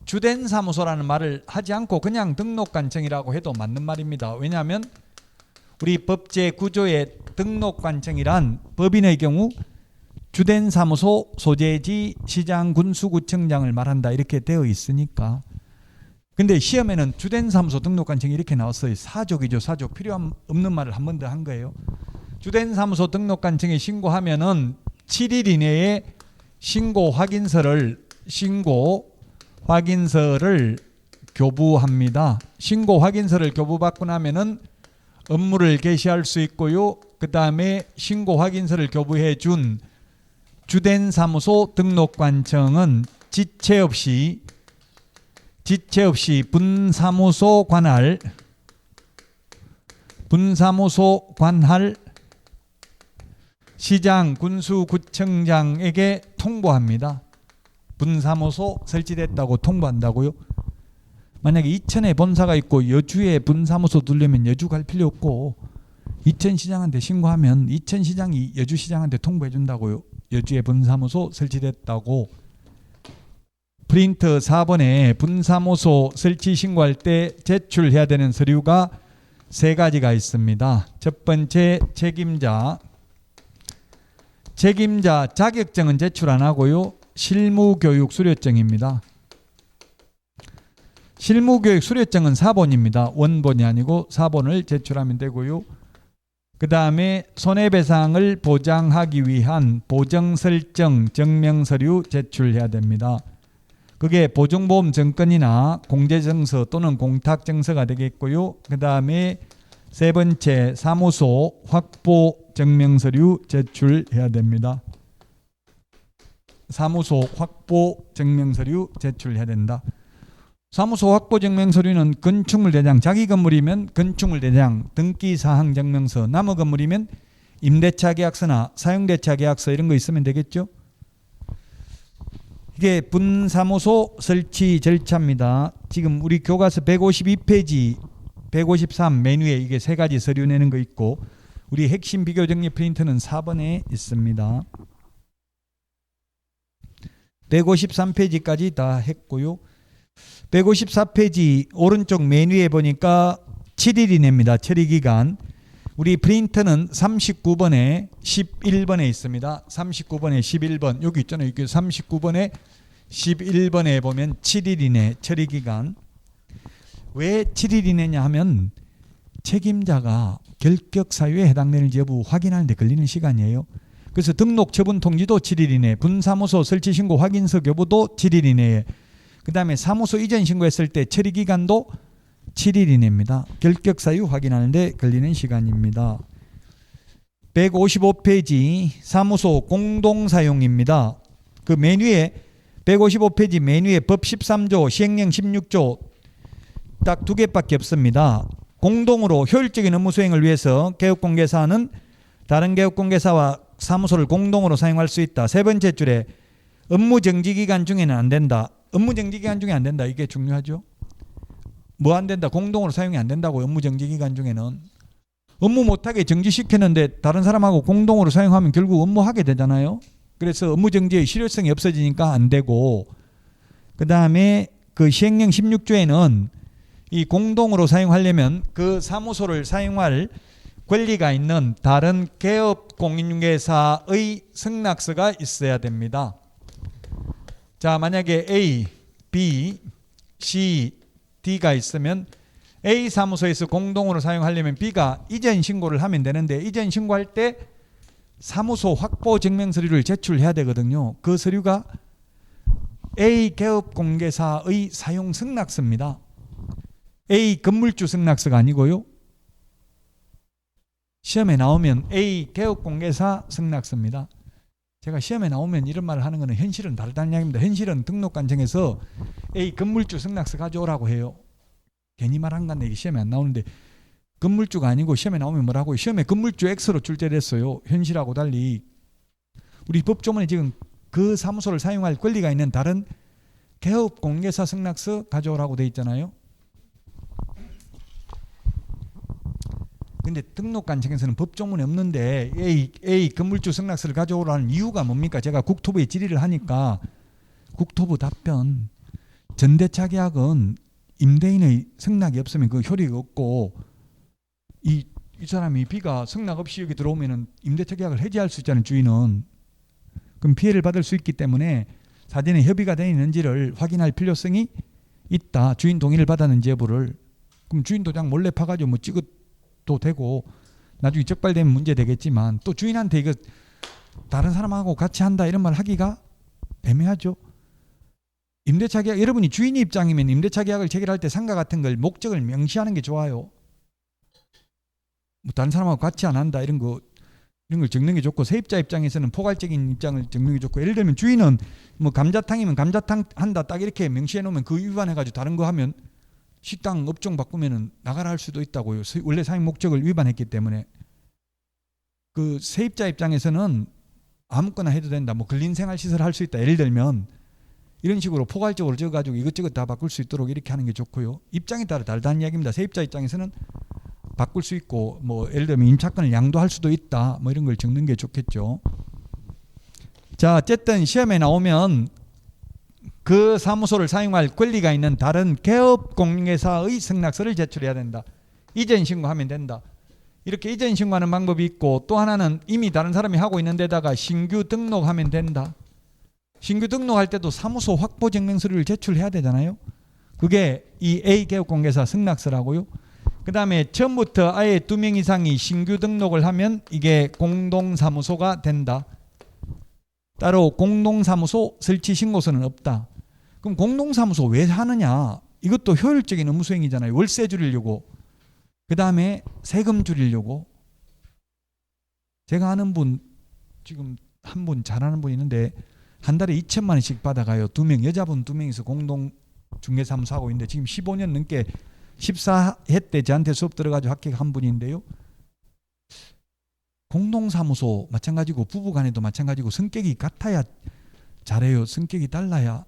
주된 사무소라는 말을 하지 않고 그냥 등록관청이라고 해도 맞는 말입니다. 왜냐하면 우리 법제 구조의 등록관청이란 법인의 경우 주된 사무소 소재지 시장 군수구청장을 말한다 이렇게 되어 있으니까. 근데 시험에는 주된 사무소 등록관청이 이렇게 나왔어요. 사족이죠. 사족. 필요 없는 말을 한 번 더 한 거예요. 주된 사무소 등록관청에 신고하면은 7일 이내에 신고 확인서를 교부합니다. 신고 확인서를 교부받고 나면은 업무를 개시할 수 있고요. 그 다음에 신고 확인서를 교부해 준 주된 사무소 등록관청은 지체 없이 분사무소 관할 시장 군수구청장에게 통보합니다. 분사무소 설치됐다고 통보한다고요. 만약에 이천에 본사가 있고 여주에 분사무소 두려면 여주 갈 필요 없고 이천시장한테 신고하면 이천시장이 여주시장한테 통보해 준다고요. 여주에 분사무소 설치됐다고. 프린트 4번에 분사무소 설치 신고할 때 제출해야 되는 서류가 3가지가 있습니다. 첫 번째 책임자 자격증은 제출 안 하고요. 실무교육 수료증입니다. 실무교육 수료증은 4번입니다. 원본이 아니고 4번을 제출하면 되고요. 그 다음에 손해배상을 보장하기 위한 보정설정 증명서류 제출해야 됩니다. 그게 보증보험 증권이나 공제증서 또는 공탁증서가 되겠고요. 그 다음에 3번째 사무소 확보 증명서류 제출해야 됩니다. 사무소 확보 증명서류 제출해야 된다. 사무소 확보 증명서류는 건축물 대장, 자기 건물이면 건축물 대장, 등기사항 증명서, 남의 건물이면 임대차 계약서나 사용대차 계약서 이런 거 있으면 되겠죠. 이게 분사무소 설치 절차입니다. 지금 우리 교과서 152페이지 153 메뉴에 이게 3가지 서류 내는 거 있고 우리 핵심 비교정리 프린트는 4번에 있습니다. 153페이지까지 다 했고요. 154페이지 오른쪽 메뉴에 보니까 7일 이내입니다. 처리기간. 우리 프린터는 39번에 11번에 있습니다. 39번에 11번 여기 있잖아요. 이게 39번에 11번에 보면 7일 이내 처리기간. 왜 7일 이내냐 하면 책임자가 결격 사유에 해당되는지 여부 확인하는 데 걸리는 시간이에요. 그래서 등록 처분 통지도 7일 이내, 분사무소 설치 신고 확인서 교부도 7일 이내에, 그 다음에 사무소 이전 신고했을 때 처리 기간도 7일 이내입니다. 결격 사유 확인하는 데 걸리는 시간입니다. 155페이지 사무소 공동사용입니다. 그 메뉴에 155페이지 맨 위에 법 13조, 시행령 16조 딱 두 개밖에 없습니다. 공동으로 효율적인 업무 수행을 위해서 개업공개사는 다른 개업공개사와 사무소를 공동으로 사용할 수 있다. 세 번째 줄에 업무 정지 기간 중에는 안 된다. 업무 정지 기간 중에 안 된다. 이게 중요하죠. 뭐 안 된다? 공동으로 사용이 안 된다고. 업무 정지 기간 중에는 업무 못하게 정지시켰는데 다른 사람하고 공동으로 사용하면 결국 업무하게 되잖아요. 그래서 업무 정지의 실효성이 없어지니까 안 되고, 그 다음에 그 시행령 16조에는 이 공동으로 사용하려면 그 사무소를 사용할 권리가 있는 다른 개업공개사의 승낙서가 있어야 됩니다. 자, 만약에 A, B, C, D가 있으면 A 사무소에서 공동으로 사용하려면 B가 이전 신고를 하면 되는데, 이전 신고할 때 사무소 확보 증명 서류를 제출해야 되거든요. 그 서류가 A 개업공개사의 사용 승낙서입니다. A 건물주 승낙서가 아니고요. 시험에 나오면 A 개업공개사 승낙서입니다. 제가 시험에 나오면 이런 말을 하는 것은 현실은 다르다는 이야기입니다. 현실은 등록관청에서 A 건물주 승낙서 가져오라고 해요. 괜히 말 한 건데 이게 시험에 안 나오는데, 건물주가 아니고 시험에 나오면 뭐라고 해요? 시험에 건물주 X로 출제됐어요. 현실하고 달리. 우리 법조문에 지금 그 사무소를 사용할 권리가 있는 다른 개업공개사 승낙서 가져오라고 돼 있잖아요. 근데 등록관청에서는 법조문에 없는데 A 건물주 승낙서를 가져오라는 이유가 뭡니까? 제가 국토부에 질의를 하니까 국토부 답변, 전대차 계약은 임대인의 승낙이 없으면 그 효력이 없고, 이 사람이 B가 승낙 없이 여기 들어오면은 임대차 계약을 해지할 수 있잖아요, 주인은. 그럼 피해를 받을 수 있기 때문에 사전에 협의가 되어 있는지를 확인할 필요성이 있다. 주인 동의를 받았는지 여부를. 그럼 주인 도장 몰래 파가지고 뭐 찍어도 되고, 나중에 적발되면 문제 되겠지만, 또 주인한테 이거 다른 사람하고 같이 한다 이런 말 하기가 애매하죠. 임대차 계약, 여러분이 주인 입장이면 임대차 계약을 체결할 때 상가 같은 걸 목적을 명시하는 게 좋아요. 뭐 다른 사람하고 같이 안 한다 이런 걸 적는 게 좋고, 세입자 입장에서는 포괄적인 입장을 적는 게 좋고, 예를 들면 주인은 뭐 감자탕이면 감자탕 한다 딱 이렇게 명시해 놓으면 그 위반해 가지고 다른 거 하면 식당 업종 바꾸면은 나가라 할 수도 있다고요. 원래 사용 목적을 위반했기 때문에. 그 세입자 입장에서는 아무거나 해도 된다. 뭐 근린생활시설 할 수 있다. 예를 들면 이런 식으로 포괄적으로 적어가지고 이것저것 다 바꿀 수 있도록 이렇게 하는 게 좋고요. 입장에 따라 다르다는 이야기입니다. 세입자 입장에서는 바꿀 수 있고, 뭐 예를 들면 임차권을 양도할 수도 있다. 뭐 이런 걸 적는 게 좋겠죠. 자, 어쨌든 시험에 나오면 그 사무소를 사용할 권리가 있는 다른 개업공개사의 승낙서를 제출해야 된다. 이전 신고하면 된다. 이렇게 이전 신고하는 방법이 있고, 또 하나는 이미 다른 사람이 하고 있는 데다가 신규 등록하면 된다. 신규 등록할 때도 사무소 확보 증명 서류를 제출해야 되잖아요. 그게 이 A 개업공개사 승낙서라고요. 그 다음에 처음부터 아예 2명 이상이 신규 등록을 하면 이게 공동사무소가 된다. 따로 공동사무소 설치 신고서는 없다. 그럼 공동사무소 왜 하느냐? 이것도 효율적인 업무 수행이잖아요. 월세 줄이려고, 그 다음에 세금 줄이려고. 제가 아는 분, 지금 한 분 잘하는 분 있는데 한 달에 2천만 원씩 받아가요. 2명, 여자분 2명이서 공동중개사무소 하고 있는데 지금 15년 넘게 14회 때 저한테 수업 들어가지고 합격한 분인데요. 공동사무소 마찬가지고 부부간에도 마찬가지고 성격이 같아야 잘해요. 성격이 달라야.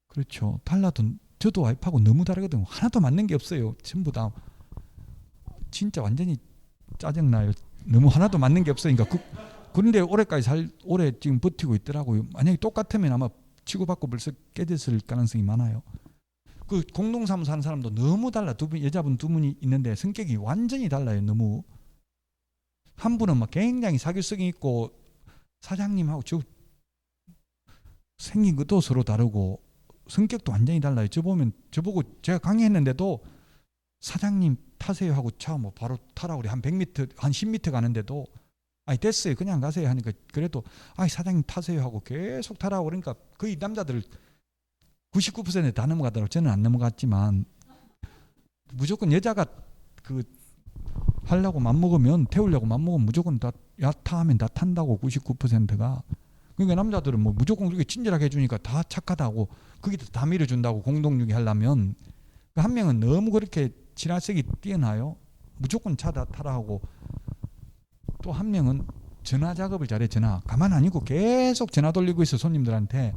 그렇죠. 달라도 저도 와이프하고 너무 다르거든요. 하나도 맞는 게 없어요. 전부 다 진짜 완전히 짜증나요. 너무 하나도 맞는 게 없으니까. 그런데 오래 지금 버티고 있더라고요. 만약에 똑같으면 아마 치고받고 벌써 깨졌을 가능성이 많아요. 그 공동사무소 하는 사람도 너무 달라. 여자분 2분이 있는데 성격이 완전히 달라요. 너무. 한 분은 막 굉장히 사교성이 있고 사장님하고 생긴 것도 서로 다르고 성격도 완전히 달라요. 저보고 제가 강의했는데도 사장님 타세요 하고 차 뭐 바로 타라고 그래. 한 100m, 한 10m 가는데도 아니 됐어요. 그냥 가세요 하니까 그래도 아이 사장님 타세요 하고 계속 타라고 그러니까 거의 남자들 99% 다 넘어가더라고요. 저는 안 넘어갔지만 무조건 여자가 그 하려고 맘먹으면 태우려고 맘먹으면 무조건 다 야타 하면 다 탄다고 99%가. 그러니까 남자들은 뭐 무조건 그렇게 친절하게 해주니까 다 착하다고 거기다 다 밀어준다고 공동육이 하려면 한 명은 너무 그렇게 친화력이 뛰어나요. 무조건 차다 타라 하고 또 한 명은 전화 작업을 잘해. 전화 가만 안 있고 계속 전화 돌리고 있어. 손님들한테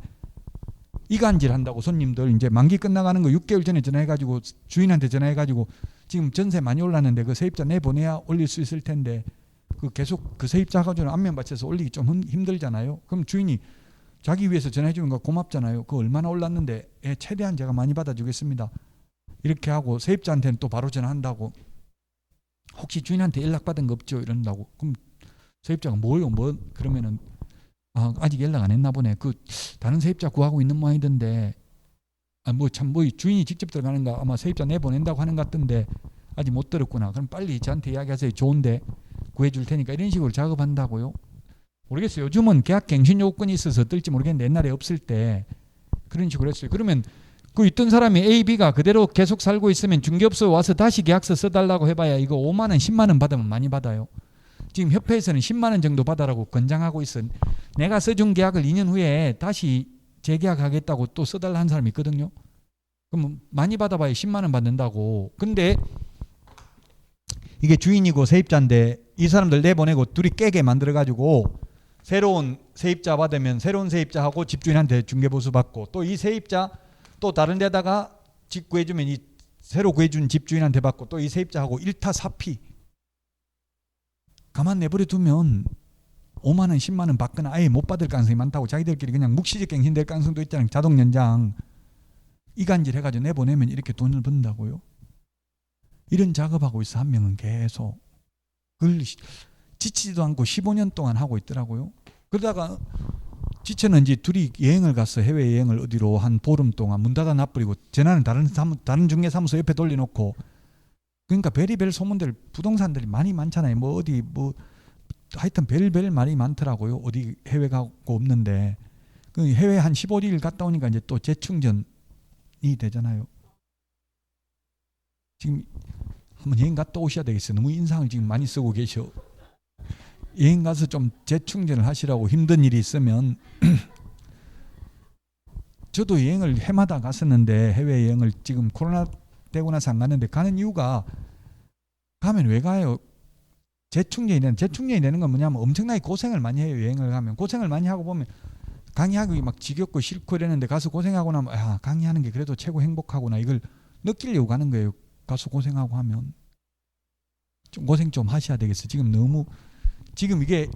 이간질 한다고. 손님들 이제 만기 끝나가는 거 6개월 전에 전화해가지고 주인한테 전화해가지고 지금 전세 많이 올랐는데 그 세입자 내보내야 올릴 수 있을 텐데 그 계속 그 세입자 가지고는 안면 받쳐서 올리기 좀 힘들잖아요. 그럼 주인이 자기 위해서 전화해주는 거 고맙잖아요. 그 얼마나 올랐는데 최대한 제가 많이 받아주겠습니다. 이렇게 하고 세입자한테는 또 바로 전화한다고. 혹시 주인한테 연락받은 거 없죠? 이런다고. 그럼 세입자가 뭐요? 뭐 그러면은 아직 연락 안 했나 보네. 그 다른 세입자 구하고 있는 모양이던데 뭐 주인이 직접 들어가는가 아마 세입자 내보낸다고 하는 것 같던데 아직 못 들었구나. 그럼 빨리 저한테 이야기하세요. 좋은데 구해줄 테니까. 이런 식으로 작업한다고요. 모르겠어요. 요즘은 계약갱신 요건이 있어서 어떨지 모르겠는데 옛날에 없을 때 그런 식으로 했어요. 그러면 그 있던 사람이 A, B가 그대로 계속 살고 있으면 중개업소 와서 다시 계약서 써달라고 해봐야 이거 5만 원, 10만 원 받으면 많이 받아요. 지금 협회에서는 10만 원 정도 받아라고 권장하고 있어. 내가 써준 계약을 2년 후에 다시 재계약하겠다고 또 써달라 한 사람이 있거든요. 그럼 많이 받아봐야 10만 원 받는다고. 근데 이게 주인이고 세입자인데 이 사람들 내보내고 둘이 깨게 만들어가지고 새로운 세입자 받으면 새로운 세입자하고 집주인한테 중개보수 받고 또 이 세입자 또 다른 데다가 집 구해주면 이 새로 구해준 집주인한테 받고 또 이 세입자하고 1타 4피 가만 내버려 두면 5만 원 10만 원 받거나 아예 못 받을 가능성이 많다고. 자기들끼리 그냥 묵시적 갱신될 가능성도 있잖아요. 자동 연장 이간질 해가지고 내보내면 이렇게 돈을 번다고요. 이런 작업하고 있어. 한 명은 계속 그걸 지치지도 않고 15년 동안 하고 있더라고요. 그러다가 지쳤는지 둘이 여행을 갔어. 해외여행을 어디로 한 보름 동안 문 닫아 놔버리고 전화는 다른 중개사무소 옆에 돌려놓고. 그러니까 별의별 소문들 부동산들이 많이 많잖아요. 뭐 어디 뭐 하여튼 별별 말이 많더라고요. 어디 해외 가고 없는데 그 해외 한 15일 갔다 오니까 이제 또 재충전이 되잖아요. 지금 한번 여행 갔다 오셔야 되겠어요. 너무 인상을 지금 많이 쓰고 계셔. 여행 가서 좀 재충전을 하시라고. 힘든 일이 있으면 저도 여행을 해마다 갔었는데 해외여행을 지금 코로나 되고 나서 안 갔는데 가는 이유가 가면 왜 가요? 재충전이 되는 건 뭐냐면 엄청나게 고생을 많이 해요. 여행을 가면 고생을 많이 하고 보면 강의하기 막 지겹고 싫고 이랬는데 가서 고생하고 나면 강의하는 게 그래도 최고 행복하구나 이걸 느끼려고 가는 거예요. 가서 고생하고 하면 좀 고생 좀 하셔야 되겠어요. 지금 이게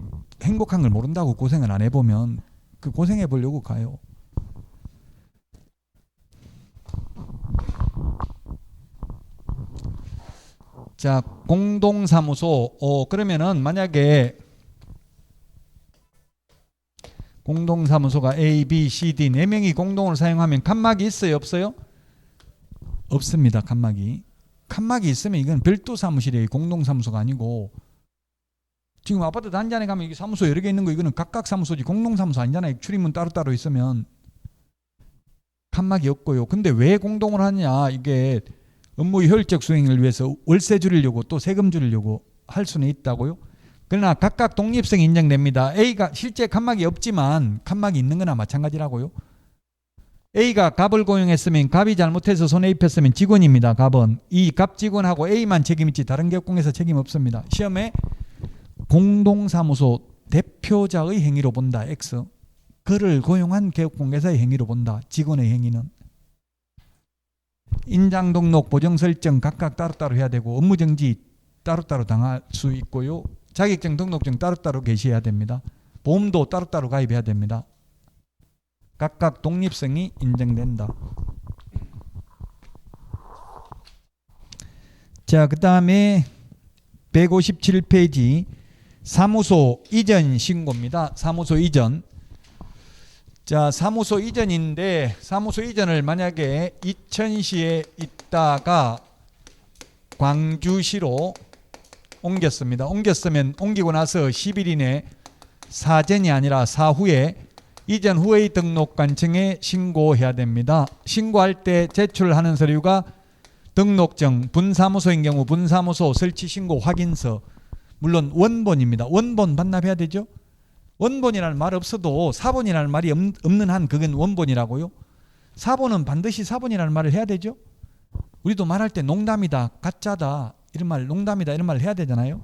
행복한 걸 모른다고 고생을 안 해보면 그 고생해 보려고 가요. 자, 공동사무소. 그러면은 만약에 공동사무소가 A, B, C, D 4명이 공동으로 사용하면 칸막이 있어요? 없어요? 없습니다. 칸막이 있으면 이건 별도 사무실이에요. 공동사무소가 아니고. 지금 아파트 단지 안에 가면 이게 사무소 여러 개 있는 거 이거는 각각 사무소지 공동사무소 아니잖아요. 출입문 따로따로 있으면 칸막이 없고요. 근데 왜 공동을 하냐? 이게 업무 효율적 수행을 위해서 월세 줄이려고 또 세금 줄이려고 할 수는 있다고요. 그러나 각각 독립성이 인정됩니다. A가 실제 칸막이 없지만 칸막이 있는 거나 마찬가지라고요. A가 갑을 고용했으면 갑이 잘못해서 손해 입혔으면 직원입니다. 갑은 이 갑 직원하고 A만 책임있지 다른 개업공에서 책임 없습니다. 시험에 공동사무소 대표자의 행위로 본다. X. 그를 고용한 개업공개사의 행위로 본다. 직원의 행위는. 인장 등록 보정 설정 각각 따로따로 해야 되고 업무정지 따로따로 당할 수 있고요. 자격증 등록증 따로따로 게시해야 됩니다. 보험도 따로따로 가입해야 됩니다. 각각 독립성이 인정된다. 자, 그 다음에 157페이지 사무소 이전 신고입니다. 사무소 이전. 자, 사무소 이전인데 사무소 이전을 만약에 이천시에 있다가 광주시로 옮겼습니다. 옮기고 나서 10일 이내 사전이 아니라 사후에 이전 후의 등록관청에 신고해야 됩니다. 신고할 때 제출하는 서류가 등록증, 분사무소인 경우 분사무소 설치 신고 확인서, 물론 원본입니다. 원본 반납해야 되죠. 원본이라는 말 없어도 사본이라는 말이 없는 한 그건 원본이라고요. 사본은 반드시 사본이라는 말을 해야 되죠. 우리도 말할 때 농담이다, 가짜다 이런 말, 농담이다 이런 말을 해야 되잖아요.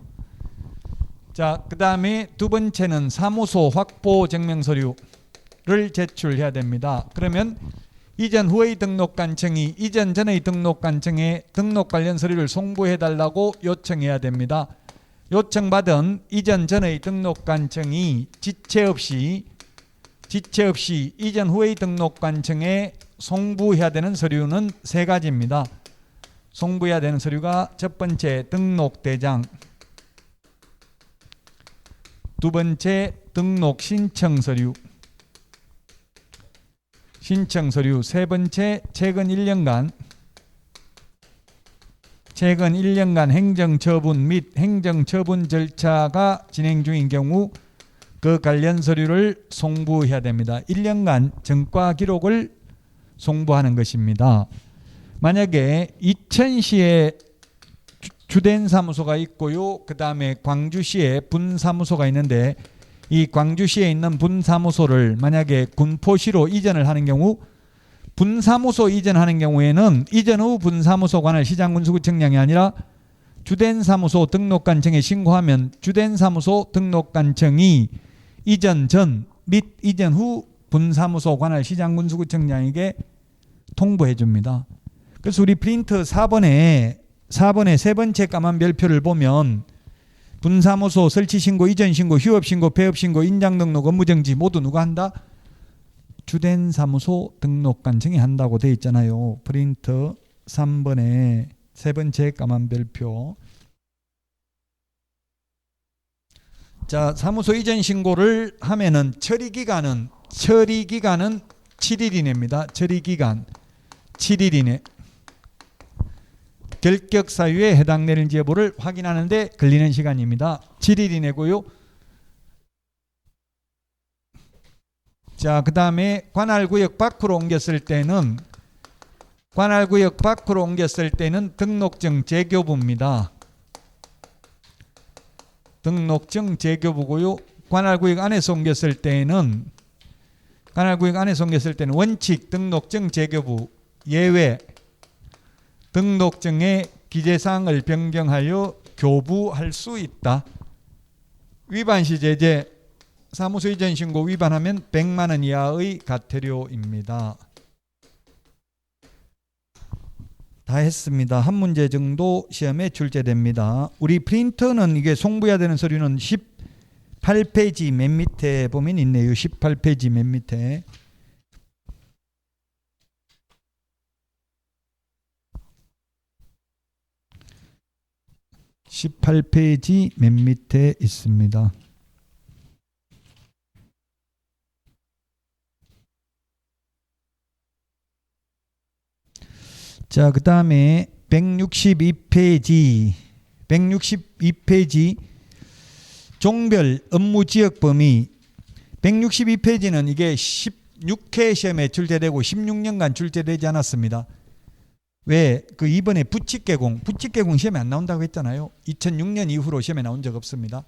자, 그 다음에 두 번째는 사무소 확보 증명서류를 제출해야 됩니다. 그러면 이전 후의 등록관청이 이전 전의 등록관청에 등록 관련 서류를 송부해달라고 요청해야 됩니다. 요청받은 이전 전의 등록관청이 지체 없이 이전 후의 등록관청에 송부해야 되는 서류는 세 가지입니다. 송부해야 되는 서류가 첫 번째 등록대장, 두 번째 등록 신청서류, 세 번째 최근 1년간 행정처분 및 행정처분 절차가 진행 중인 경우 그 관련 서류를 송부해야 됩니다. 1년간 전과 기록을 송부하는 것입니다. 만약에 이천시에 주된 사무소가 있고요. 그 다음에 광주시에 분사무소가 있는데 이 광주시에 있는 분사무소를 만약에 군포시로 이전을 하는 경우 분사무소 이전하는 경우에는 이전 후 분사무소 관할 시장군수구청장이 아니라 주된 사무소 등록관청에 신고하면 주된 사무소 등록관청이 이전 전 및 이전 후 분사무소 관할 시장군수구청장에게 통보해 줍니다. 그래서 우리 프린트 4번에 세 번째 까만 별표를 보면 분사무소 설치신고, 이전신고, 휴업신고, 폐업신고, 인장등록, 업무정지 모두 누가 한다? 주된 사무소 등록관청이 한다고 되어 있잖아요. 프린트 3번에 세 번째 까만 별표. 자, 사무소 이전 신고를 하면은 처리기간은 7일 이내입니다. 처리기간 7일 이내. 결격 사유에 해당되는지 여부를 확인하는데 걸리는 시간입니다. 7일 이내고요. 자, 그 다음에 관할구역 밖으로 옮겼을 때는 등록증 재교부입니다. 등록증 재교부고요. 관할구역 안에서 옮겼을 때는 원칙 등록증 재교부 예외 등록증의 기재사항을 변경하여 교부할 수 있다. 위반 시 제재, 사무소 이전 신고 위반하면 100만 원 이하의 과태료입니다. 다 했습니다. 한 문제 정도 시험에 출제됩니다. 우리 프린터는 이게 송부해야 되는 서류는 18페이지 맨 밑에 보면 있네요. 18페이지 맨 밑에. 맨 밑에 있습니다. 자, 그 다음에 162페이지 종별 업무 지역 범위 162페이지는 이게 16회 시험에 출제되고 16년간 출제되지 않았습니다. 왜? 그 이번에 부칙개공 시험에 안 나온다고 했잖아요. 2006년 이후로 시험에 나온 적 없습니다.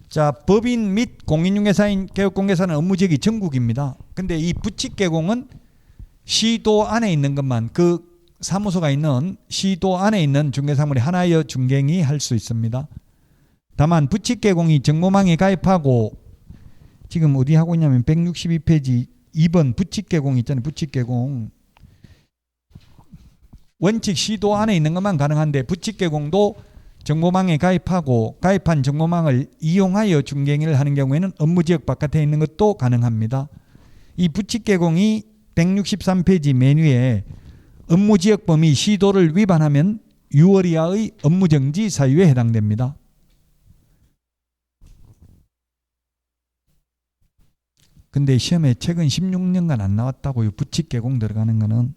자, 법인 및 공인중개사인 개업공개사는 업무지역이 전국입니다. 근데 이 부칙개공은 시도 안에 있는 것만, 그 사무소가 있는 시도 안에 있는 중개사물이 하나여 중개인이 할 수 있습니다. 다만 부칙개공이 정보망에 가입하고 지금 어디 하고 있냐면 162페이지 2번 부칙개공 있잖아요. 부칙개공 원칙 시도 안에 있는 것만 가능한데 부칙개공도 정보망에 가입한 정보망을 이용하여 중개인을 하는 경우에는 업무지역 바깥에 있는 것도 가능합니다. 이 부칙개공이 163페이지 맨 위에 업무지역 범위 시도를 위반하면 6월 이하의 업무정지 사유에 해당됩니다. 근데 시험에 최근 16년간 안 나왔다고요. 부칙개공 들어가는 거는.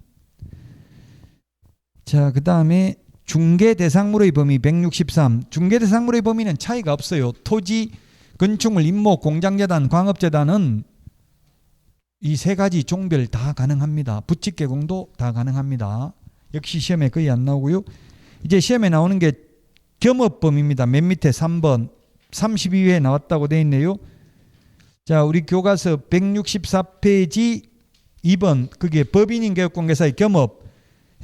자, 그 다음에 중개대상물의 범위 163. 중개대상물의 범위는 차이가 없어요. 토지, 건축물, 임목, 공장재단, 광업재단은 이 세 가지 종별 다 가능합니다. 부칙개공도 다 가능합니다. 역시 시험에 거의 안 나오고요. 이제 시험에 나오는 게 겸업범위입니다. 맨 밑에 3번 32회에 나왔다고 되어 있네요. 자, 우리 교과서 164페이지 2번 그게 법인인 개업공개사의 겸업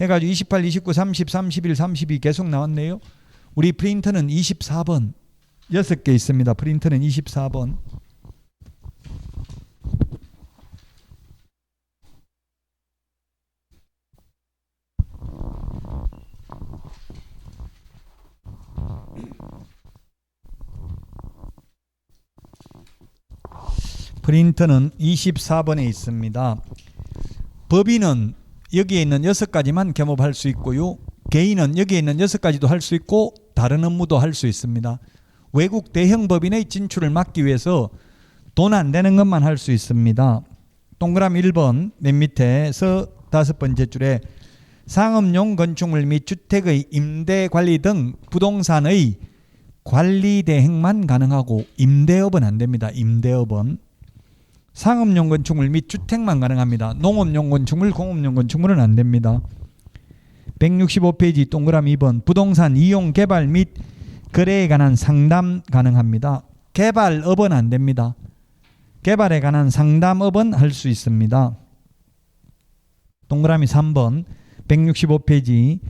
해가지고 28, 29, 30, 31, 32 계속 나왔네요. 우리 프린터는 24번 6개 있습니다. 프린터는 24번. 프린터는 24번에 있습니다. 법인은 여기에 있는 6가지만 겸업할 수 있고요. 개인은 여기에 있는 6가지도 할 수 있고 다른 업무도 할 수 있습니다. 외국 대형 법인의 진출을 막기 위해서 돈 안 되는 것만 할 수 있습니다. 동그라미 1번 맨 밑에서 5번째 줄에 상업용 건축물 및 주택의 임대 관리 등 부동산의 관리 대행만 가능하고 임대업은 안 됩니다. 임대업은 상업용 건축물 및 주택만 가능합니다. 농업용 건축물, 공업용 건축물은 안 됩니다. 165페이지 동그라미 2번 부동산 이용 개발 및 거래에 관한 상담 가능합니다. 개발업은 안 됩니다. 개발에 관한 상담업은 할 수 있습니다. 동그라미 3번 165페이지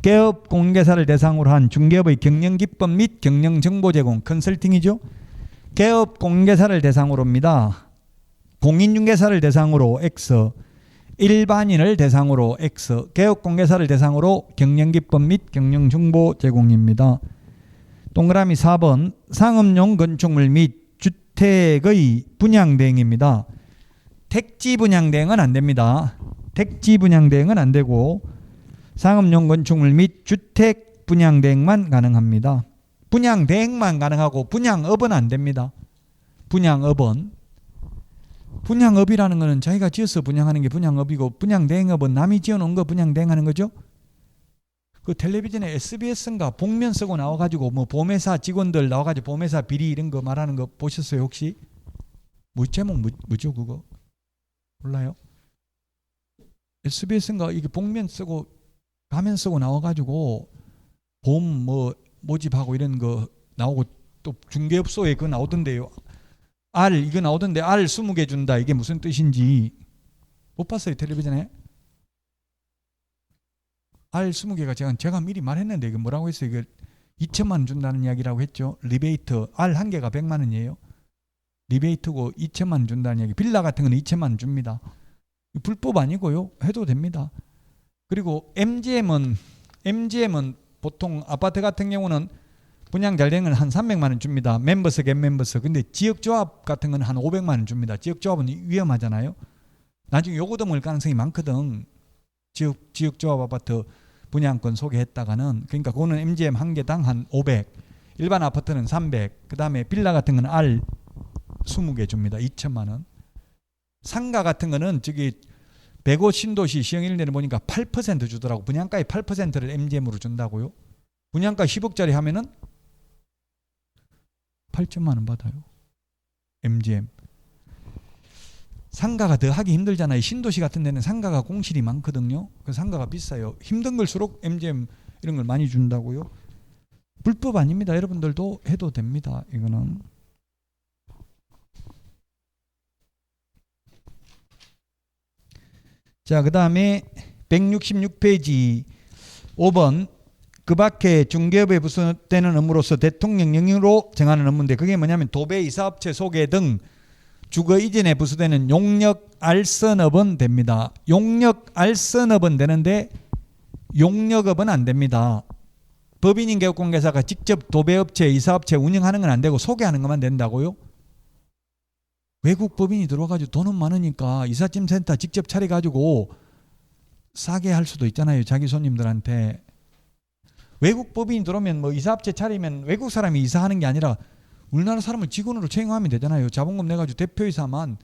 개업 공개사를 대상으로 한 중개업의 경영기법 및 경영정보 제공 컨설팅이죠. 개업 공개사를 대상으로입니다. 공인중개사를 대상으로 X, 일반인을 대상으로 X, 개업공개사를 대상으로 경영기법 및 경영정보 제공입니다. 동그라미 4번 상업용 건축물 및 주택의 분양대행입니다. 택지 분양대행은 안 됩니다. 택지 분양대행은 안 되고 상업용 건축물 및 주택 분양대행만 가능합니다. 분양대행만 가능하고 분양업은 안 됩니다. 분양업이라는 거는 자기가 지어서 분양하는 게 분양업이고 분양대행업은 남이 지어놓은 거 분양대행하는 거죠. 그 텔레비전에 SBS인가 복면 쓰고 나와가지고 뭐 보매사 직원들 나와가지고 보매사 비리 이런 거 말하는 거 보셨어요 혹시? 뭐 제목 뭐죠 그거? 몰라요? SBS인가 이게 복면 쓰고 가면 쓰고 나와가지고 봄 뭐 모집하고 이런 거 나오고 또 중개업소에 그거 나오던데요. 이거 나오던데 알 20개 준다. 이게 무슨 뜻인지 못 봤어요 텔레비전에? 알 20개가 제가 미리 말했는데 이거 뭐라고 했어요? 이거 2천만 원 준다는 이야기라고 했죠. 리베이트 알 한 개가 100만 원이에요. 리베이트고 2천만 원 준다는 이야기. 빌라 같은 거는 2천만 원 줍니다. 불법 아니고요. 해도 됩니다. 그리고 MGM은 보통 아파트 같은 경우는 분양 잘 된 건 한 300만 원 줍니다. 멤버스 갭 멤버스. 근데 지역조합 같은 건 한 500만 원 줍니다. 지역조합은 위험하잖아요. 나중에 요거 넘을 가능성이 많거든. 지역조합 아파트 분양권 소개했다가는. 그러니까 그거는 MGM 한 개당 한 500. 일반 아파트는 300. 그 다음에 빌라 같은 건 알 20개 줍니다. 2천만 원. 상가 같은 거는 저기 105 신도시 시형 1년에 보니까 8% 주더라고. 분양가의 8%를 MGM으로 준다고요. 분양가 10억짜리 하면은 8천만 원 받아요. MGM. 상가가 더 하기 힘들잖아요. 신도시 같은 데는 상가가 공실이 많거든요. 그 상가가 비싸요. 힘든 걸수록 MGM 이런 걸 많이 준다고요. 불법 아닙니다. 여러분들도 해도 됩니다. 이거는. 자, 그 다음에 166페이지 5번 그 밖에 중개업에 부수되는 업무로서 대통령 명령으로 정하는 업무인데 그게 뭐냐면 도배, 이사업체 소개 등 주거 이전에 부수되는 용역 알선업은 됩니다. 용역 알선업은 되는데 용역업은 안 됩니다. 법인인 개업공개사가 직접 도배업체, 이사업체 운영하는 건 안 되고 소개하는 것만 된다고요? 외국 법인이 들어와가지고 돈은 많으니까 이삿짐센터 직접 차려가지고 싸게 할 수도 있잖아요. 자기 손님들한테. 외국 법인이 들어오면 뭐 이사업체 차리면 외국 사람이 이사하는 게 아니라 우리나라 사람을 직원으로 채용하면 되잖아요. 자본금 내가지고 대표이사만.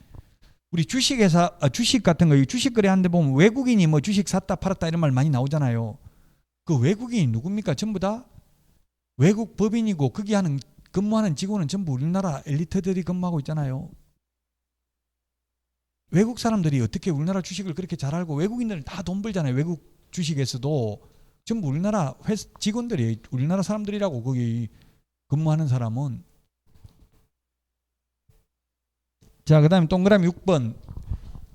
우리 주식회사, 주식 같은 거, 주식 거래하는데 보면 외국인이 뭐 주식 샀다 팔았다 이런 말 많이 나오잖아요. 그 외국인이 누굽니까? 전부 다 외국 법인이고 거기 근무하는 직원은 전부 우리나라 엘리트들이 근무하고 있잖아요. 외국 사람들이 어떻게 우리나라 주식을 그렇게 잘 알고 외국인들은 다 돈 벌잖아요. 외국 주식에서도 전부 우리나라 직원들이 우리나라 사람들이라고 거기 근무하는 사람은. 자, 그다음에 동그라미 6번.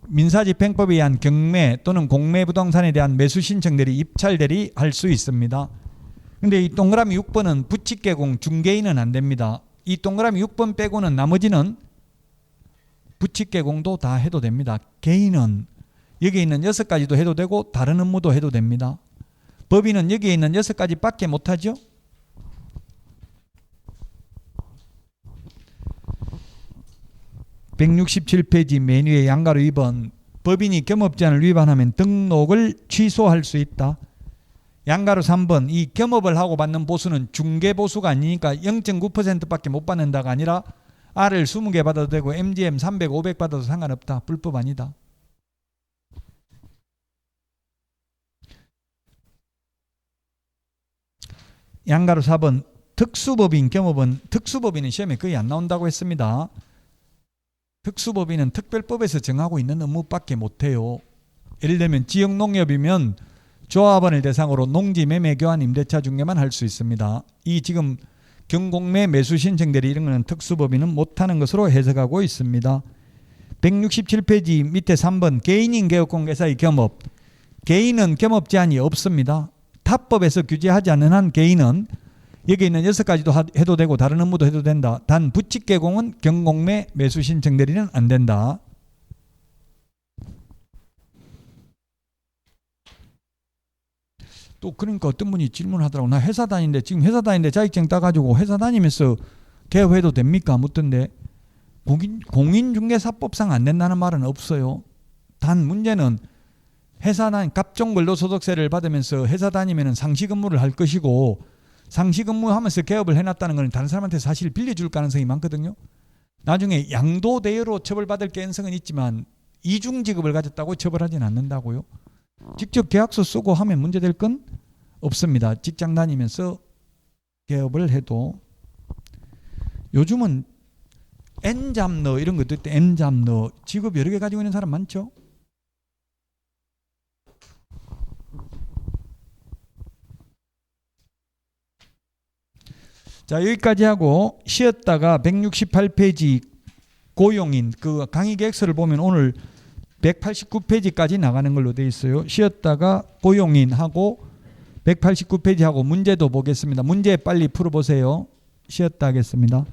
민사집행법에 의한 경매 또는 공매 부동산에 대한 매수 신청들이 입찰들이 할 수 있습니다. 근데 이 동그라미 6번은 부칙개공 중개인은 안 됩니다. 이 동그라미 6번 빼고는 나머지는 부칙개공도 다 해도 됩니다. 개인은 여기 있는 6가지도 해도 되고 다른 업무도 해도 됩니다. 법인은 여기에 있는 6가지밖에 못하죠. (167페이지) 메뉴의 양가로 2번. 법인이 겸업제한을 위반하면 등록을 취소할 수 있다. 양가로 3번. 이 겸업을 하고 받는 보수는 중개보수가 아니니까 0.9%밖에 못 받는다가 아니라 R을 20개 받아도 되고 MGM 300, 500 받아도 상관없다. 불법 아니다. 양가로 4번. 특수법인 겸업은 특수법인은 시험에 거의 안 나온다고 했습니다. 특수법인은 특별법에서 정하고 있는 업무밖에 못해요. 예를 들면 지역농협이면 조합원을 대상으로 농지 매매 교환 임대차 중개만 할 수 있습니다. 이 지금 경공매 매수 신청들이 이런 거는 특수법인은 못하는 것으로 해석하고 있습니다. 167페이지 밑에 3번 개인인 개업공개사의 겸업. 개인은 겸업 제한이 없습니다. 타법에서 규제하지 않는 한 개인은 여기 있는 6가지도 해도 되고 다른 업무도 해도 된다. 단 부칙개공은 경공매 매수 신청 대리는 안 된다. 또 그러니까 어떤 분이 질문하더라고. 나 회사 다니는데 지금 회사 다니는데 자격증 따가지고 회사 다니면서 개업해도 됩니까? 묻던데 공인중개사법상 안 된다는 말은 없어요. 단 문제는 회사 다니 갑종근로소득세를 받으면서 회사 다니면 상시근무를 할 것이고 상시근무하면서 개업을 해놨다는 건 다른 사람한테 사실 빌려줄 가능성이 많거든요. 나중에 양도대여로 처벌받을 가능성은 있지만 이중직업을 가졌다고 처벌하지는 않는다고요. 직접 계약서 쓰고 하면 문제될 건 없습니다. 직장 다니면서 개업을 해도. 요즘은 N잡너 이런 것도 있대. N잡너 직업 여러 개 가지고 있는 사람 많죠. 자, 여기까지 하고 쉬었다가 168페이지 고용인 그 강의 계획서를 보면 오늘 189페이지까지 나가는 걸로 되어 있어요. 쉬었다가 고용인 하고 189페이지 하고 문제도 보겠습니다. 문제 빨리 풀어보세요. 쉬었다 하겠습니다.